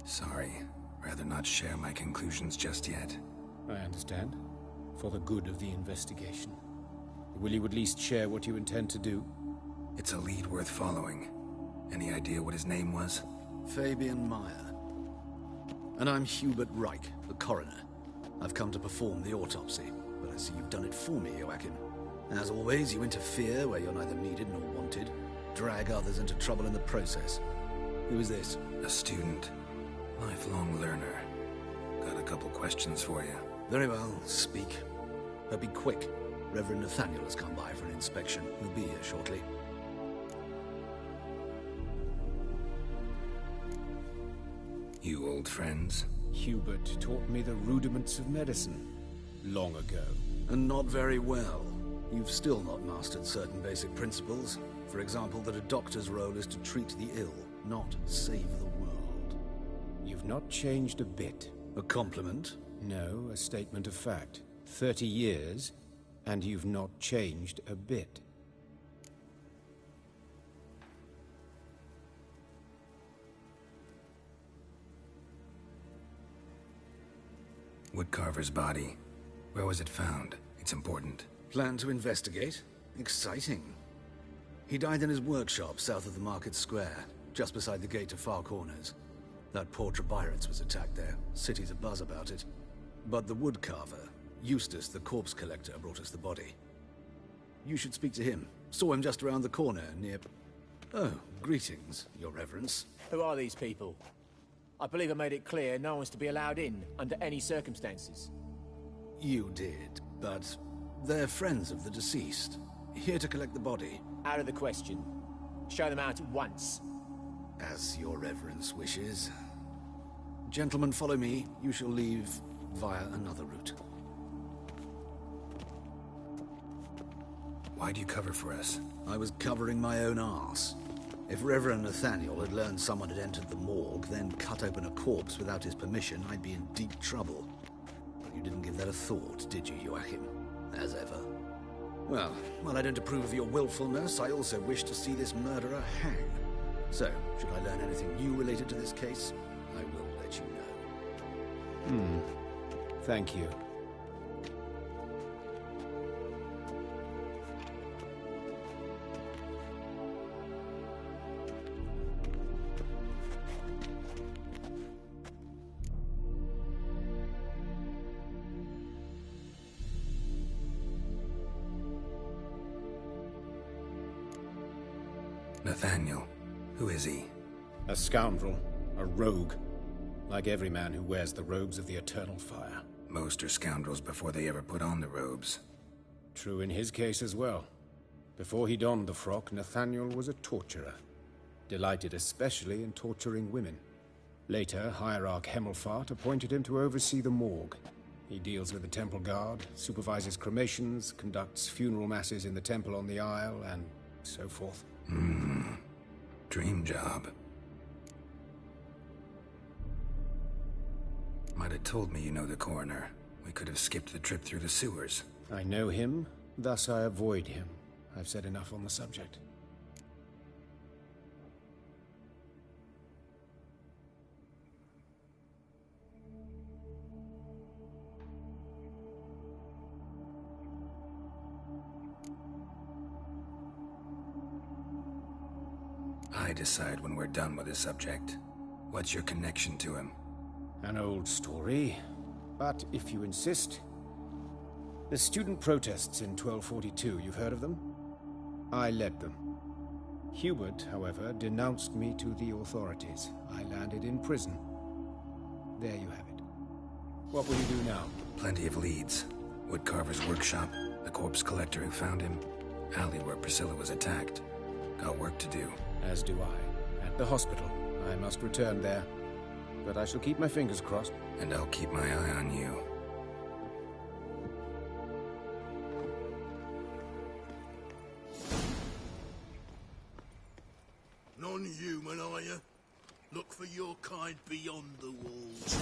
Sorry. Rather not share my conclusions just yet. I understand. For the good of the investigation. Will you at least share what you intend to do? It's a lead worth following. Any idea what his name was? Fabian Meyer. And I'm Hubert Reich, the coroner. I've come to perform the autopsy, but I see you've done it for me, Joachim. As always, you interfere where you're neither needed nor wanted. Drag others into trouble in the process. Who is this? A student. Lifelong learner. Got a couple questions for you. Very well, speak. But be quick. Reverend Nathaniel has come by for an inspection. He'll be here shortly. You old friends? Hubert taught me the rudiments of medicine. Long ago. And not very well. You've still not mastered certain basic principles. For example, that a doctor's role is to treat the ill, not save the world. You've not changed a bit. A compliment? No, a statement of fact. 30 years, and you've not changed a bit. Woodcarver's body. Where was it found? It's important. Plan to investigate? Exciting. He died in his workshop south of the market square, just beside the gate to Far Corners. That poor Trebyrates was attacked there. City's abuzz about it. But the woodcarver, Eustace the corpse collector, brought us the body. You should speak to him. Saw him just around the corner near... Oh, greetings, Your Reverence. Who are these people? I believe I made it clear no one's to be allowed in under any circumstances. You did, but they're friends of the deceased. Here to collect the body. Out of the question. Show them out at once. As Your Reverence wishes. Gentlemen, follow me. You shall leave via another route. Why do you cover for us? I was covering my own arse. If Reverend Nathaniel had learned someone had entered the morgue, then cut open a corpse without his permission, I'd be in deep trouble. But you didn't give that a thought, did you, Joachim? As ever. Well, while I don't approve of your willfulness, I also wish to see this murderer hang. So, should I learn anything new related to this case, I will let you know. Thank you. Nathaniel. Who is he? A scoundrel. A rogue. Like every man who wears the robes of the Eternal Fire. Most are scoundrels before they ever put on the robes. True in his case as well. Before he donned the frock, Nathaniel was a torturer. Delighted especially in torturing women. Later, Hierarch Hemmelfart appointed him to oversee the morgue. He deals with the temple guard, supervises cremations, conducts funeral masses in the temple on the Isle, and so forth. Dream job. Might have told me you know the coroner. We could have skipped the trip through the sewers. I know him, thus I avoid him. I've said enough on the subject. I decide when we're done with this subject. What's your connection to him? An old story, but if you insist... The student protests in 1242, you've heard of them? I led them. Hubert, however, denounced me to the authorities. I landed in prison. There you have it. What will you do now? Plenty of leads. Woodcarver's workshop, the corpse collector who found him, alley where Priscilla was attacked. Got work to do. As do I. At the hospital. I must return there. But I shall keep my fingers crossed. And I'll keep my eye on you. Non-human, are you? Look for your kind beyond the walls.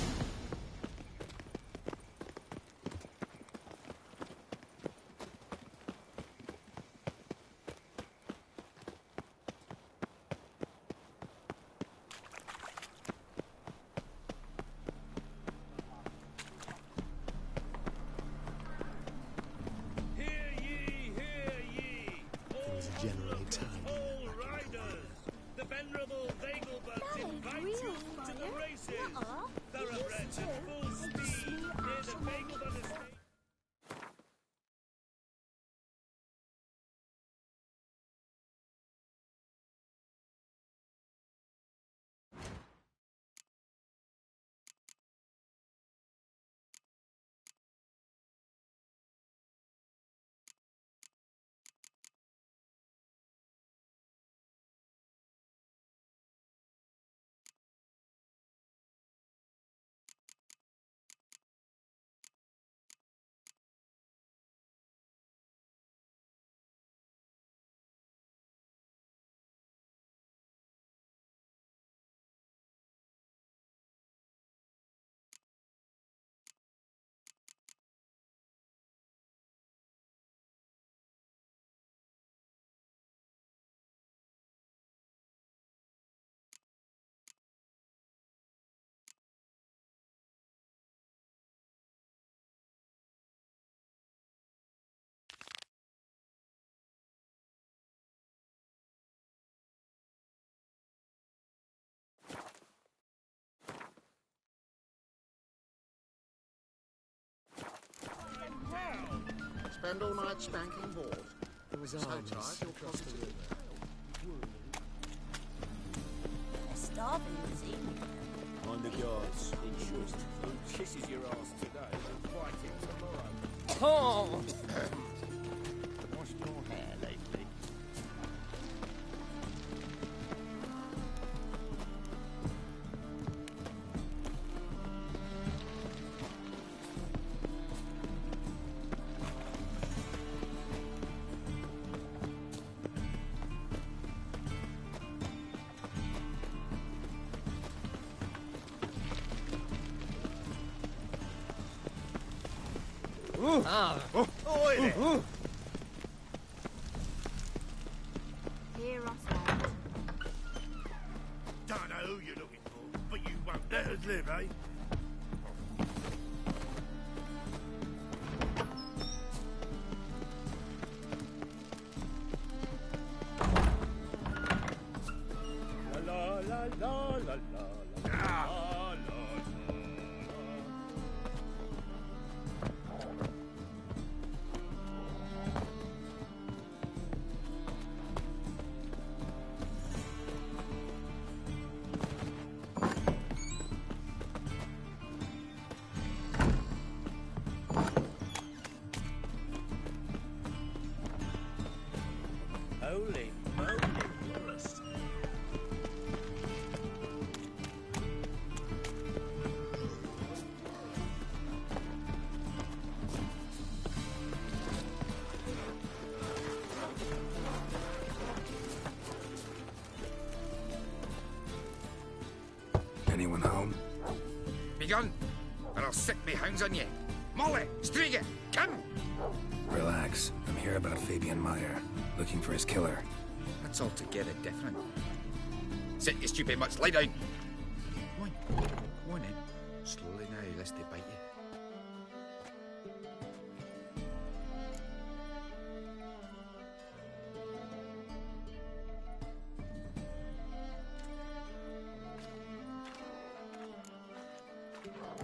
spend all night spanking board. It was arms across the river. They're starving this evening. On the guards. Interest. Who kisses your ass today will fight him tomorrow. Oh! Washed your hair lately? Oi there! Here, Oswald. Don't know who you're looking for, but you won't let us live, eh? La la la la la la la la. Holy moly, Wallace. Anyone home? Begone, or I'll sick me hounds on you. Molly, Striga, come! Relax. I'm here about Fabian Meyer, looking for his killer. That's altogether different. Sit, you stupid mutts, lie down. Come on in. Slowly now, lest they bite you.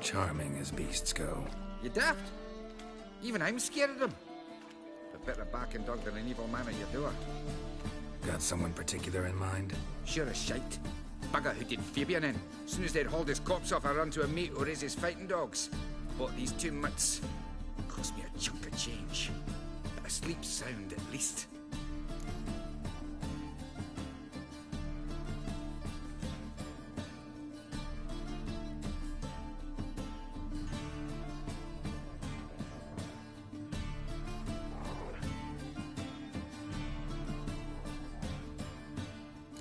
Charming as beasts go. You daft? Even I'm scared of them. A better barking dog than an evil man at your door. Got someone particular in mind? Sure as shite. Bugger who did Fabian in. As soon as they'd hauled his corpse off, I run to a mate who raised his fighting dogs. Bought these 2 mutts. Cost me a chunk of change. But I sleep sound at least.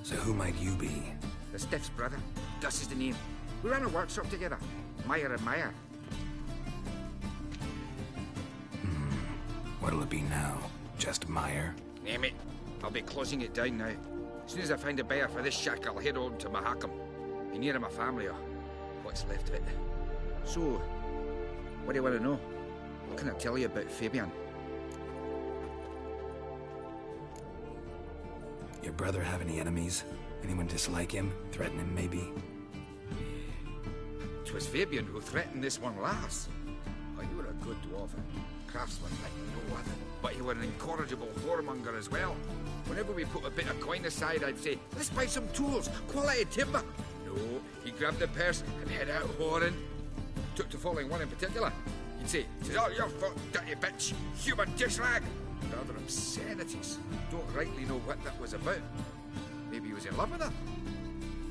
So who might you be? The Stiff's brother. Gus is the name. We ran a workshop together. Meyer and Meyer. What'll it be now? Just Meyer? Name it. I'll be closing it down now. As soon as I find a buyer for this shack, I'll head on to Mahakam. Be near my family, or what's left of it. So, what do you want to know? What can I tell you about Fabian? Your brother have any enemies? Anyone dislike him? Threaten him, maybe? 'Twas Fabian who threatened this one last. Oh, you were a good dwarf, craftsman like no other. But you were an incorrigible whoremonger as well. Whenever we put a bit of coin aside, I'd say, let's buy some tools, quality timber. No, he grabbed the purse and head out whoring. Took to following one in particular. He'd say, "'Tis all your fault, dirty bitch, human dish rag." Rather obscenities. Don't rightly know what that was about. Maybe he was in love with her.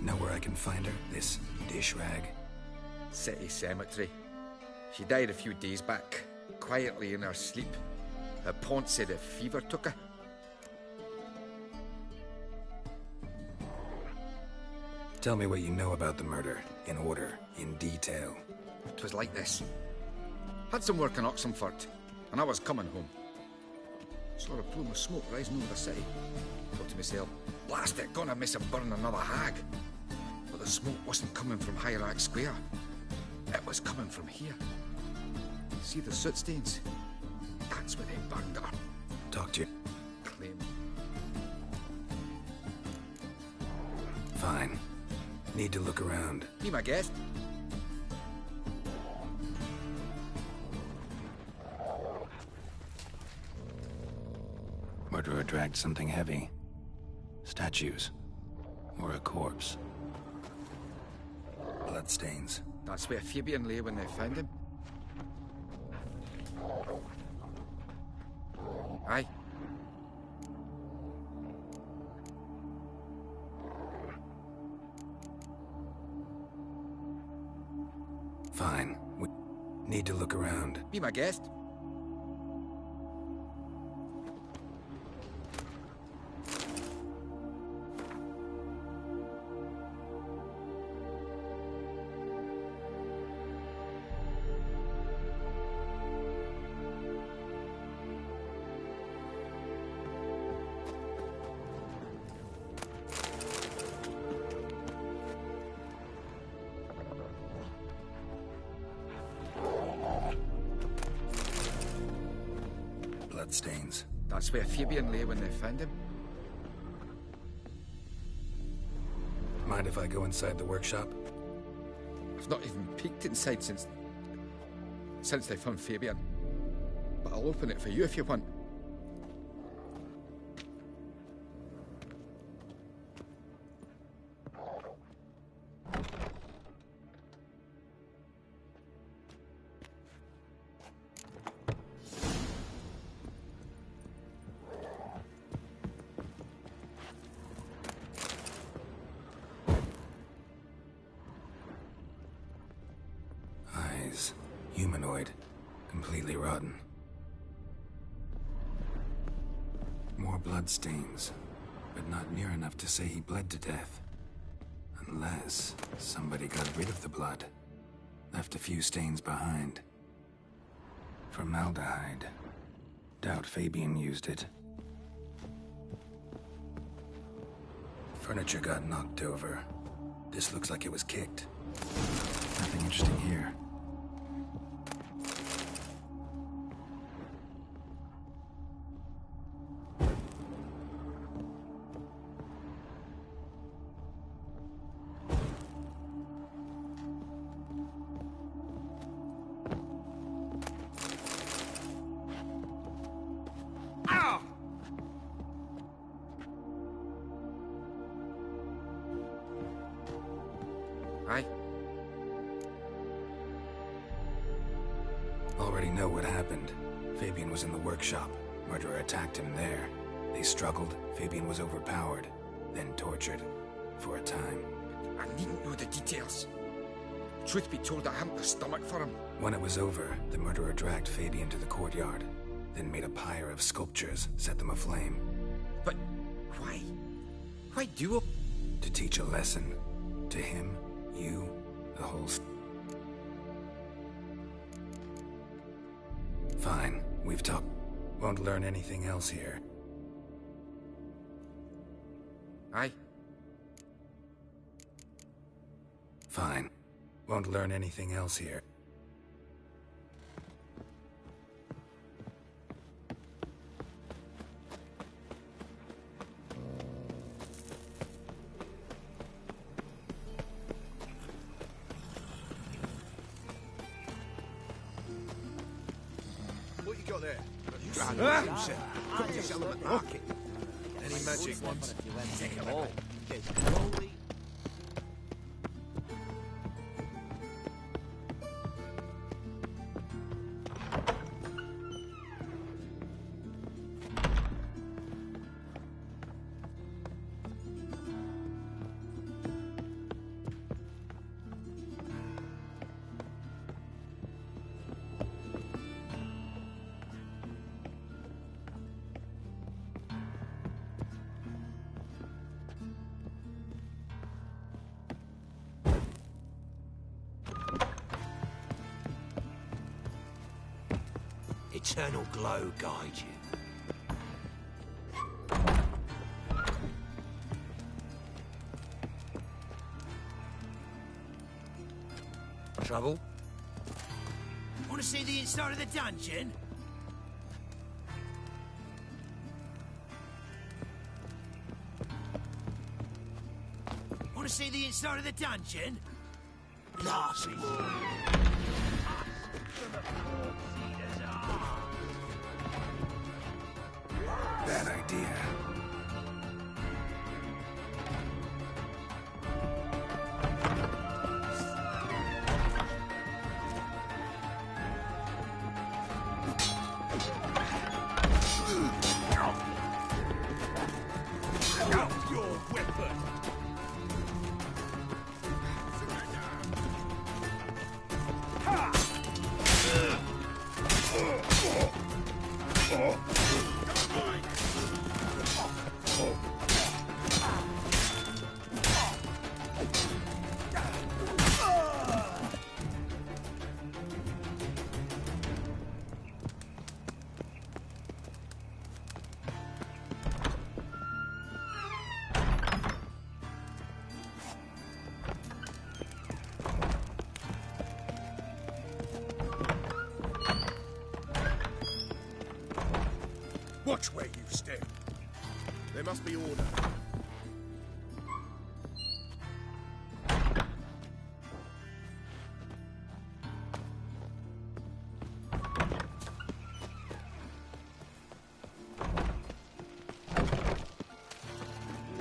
Know where I can find her? This dish rag? City cemetery. She died a few days back, quietly in her sleep. Her pont said a fever took her. Tell me what you know about the murder, in order, in detail. It was like this. Had some work in Oxenford, and I was coming home. Saw a plume of smoke rising over the city. Thought to myself, blast it, gonna miss and burn another hag. But the smoke wasn't coming from Hierarch Square. It was coming from here. See the soot stains? That's where they burned her. Talk to you. Claim. Fine. Need to look around. Be my guest. dragged something heavy. Statues. Or a corpse. Bloodstains. That's where Fabian lay when they found him. Aye. Fine. We need to look around. Be my guest. Bloodstains. That's where Fabian lay when they found him. Mind if I go inside the workshop? I've not even peeked inside since they found Fabian. But I'll open it for you if you want. Humanoid. Completely rotten. More bloodstains, but not near enough to say he bled to death. Unless somebody got rid of the blood. Left a few stains behind. Formaldehyde. Doubt Fabian used it. Furniture got knocked over. This looks like it was kicked. Nothing interesting here. Aye. Already know what happened. Fabian was in the workshop. Murderer attacked him there. They struggled. Fabian was overpowered, then tortured. For a time. I needn't know the details. Truth be told, I hadn't the stomach for him. When it was over, the murderer dragged Fabian to the courtyard, then made a pyre of sculptures, set them aflame. But why? Why do? To teach a lesson. To him, you, the whole... Fine, we've talked. Won't learn anything else here. Aye. Fine. Won't learn anything else here. What you got there? Market. Any magic ones? Take them all. Eternal glow guide you. Trouble? Want to see the inside of the dungeon? Want to see the inside of the dungeon? Lassie. bad idea. Watch where you step. There must be order.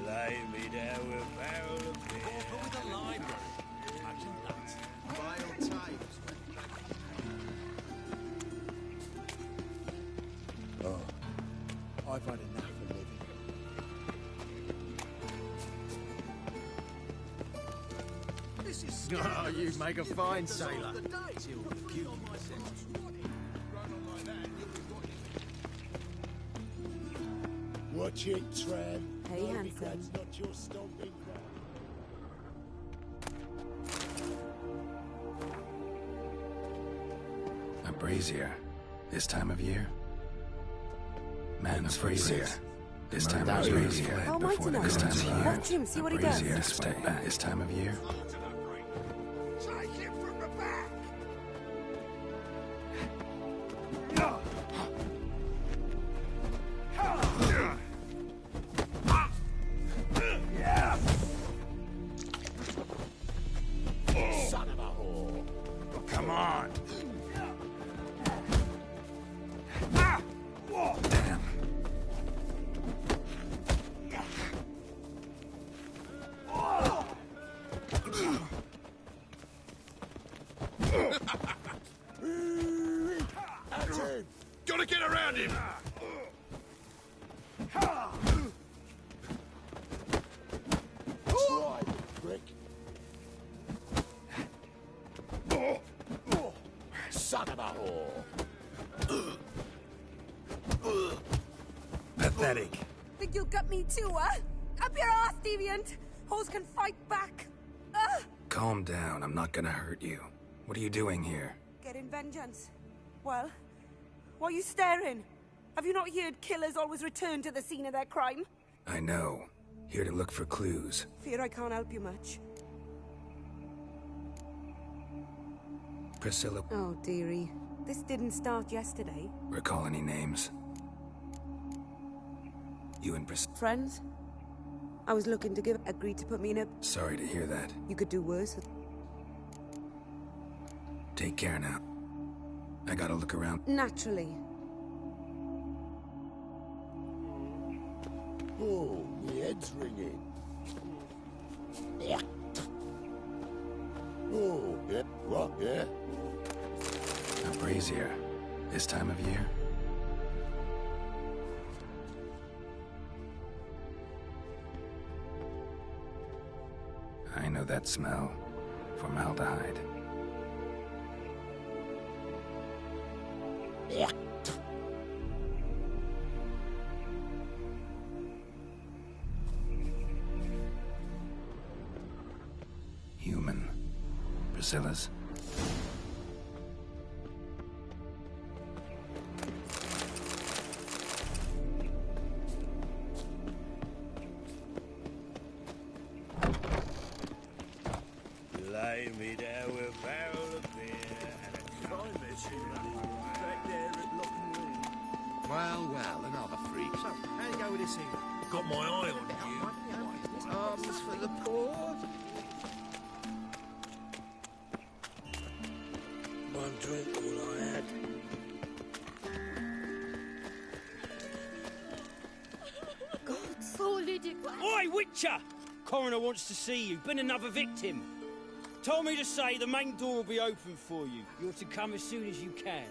Lay me down with a barrel of beer. With a library. Imagine that. Vile times. Oh, I've had enough of living. This is Oh, you make a fine sailor. Watch it, Trev. Hey, handsome. That's not your stomping ground. A brazier. This time of year? Man of brazier. This time of year. How am I to know? This time of year. Watch him, see what he does. Brazier. Step back. This time of year. Take him from the back! son of a whore. Come on! Damn. Gotta get around him! Right, prick. Son of a whore. Pathetic. Think you'll gut me too, huh? Up your ass, deviant! Hoes can fight back! Calm down. I'm not gonna hurt you. What are you doing here? Getting vengeance. Well, why are you staring? Have you not heard killers always return to the scene of their crime? I know. Here to look for clues. Fear I can't help you much. Priscilla, Oh, dearie. This didn't start yesterday. recall any names? You and Priscilla. Friends? I was looking to give... Agreed to put me in a... Sorry to hear that. You could do worse. Take care now. I gotta look around. Naturally. Oh, my head's ringing. Yeah. Oh, yeah. What, yeah? A brazier. This time of year? I know that smell. Formaldehyde. Yeah. Human. Priscilla's. Lay me down with a barrel of beer and a crime machine back there at Loch Marine. Well, well, another freak. So, how you go with this thing? Got my eye on you. Arms for the poor. One drink, all I had. ridiculous. Oi, Witcher! Coroner wants to see you. Been another victim. Told me to say the main door will be open for you. You're to come as soon as you can.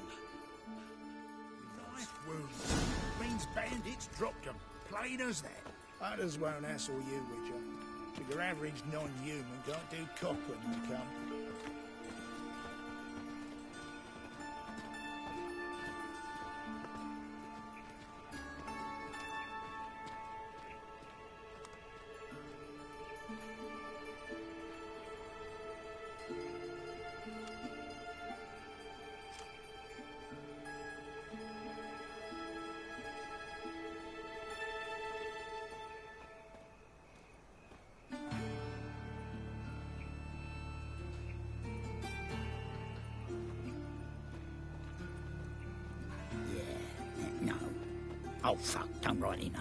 Knife wounds. Means bandits dropped them. Plain as that. Others won't hassle you, Witcher. But your average non-human can't do cock when you come. No. Oh, fuck, don't rightly know.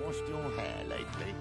Washed your hair lately?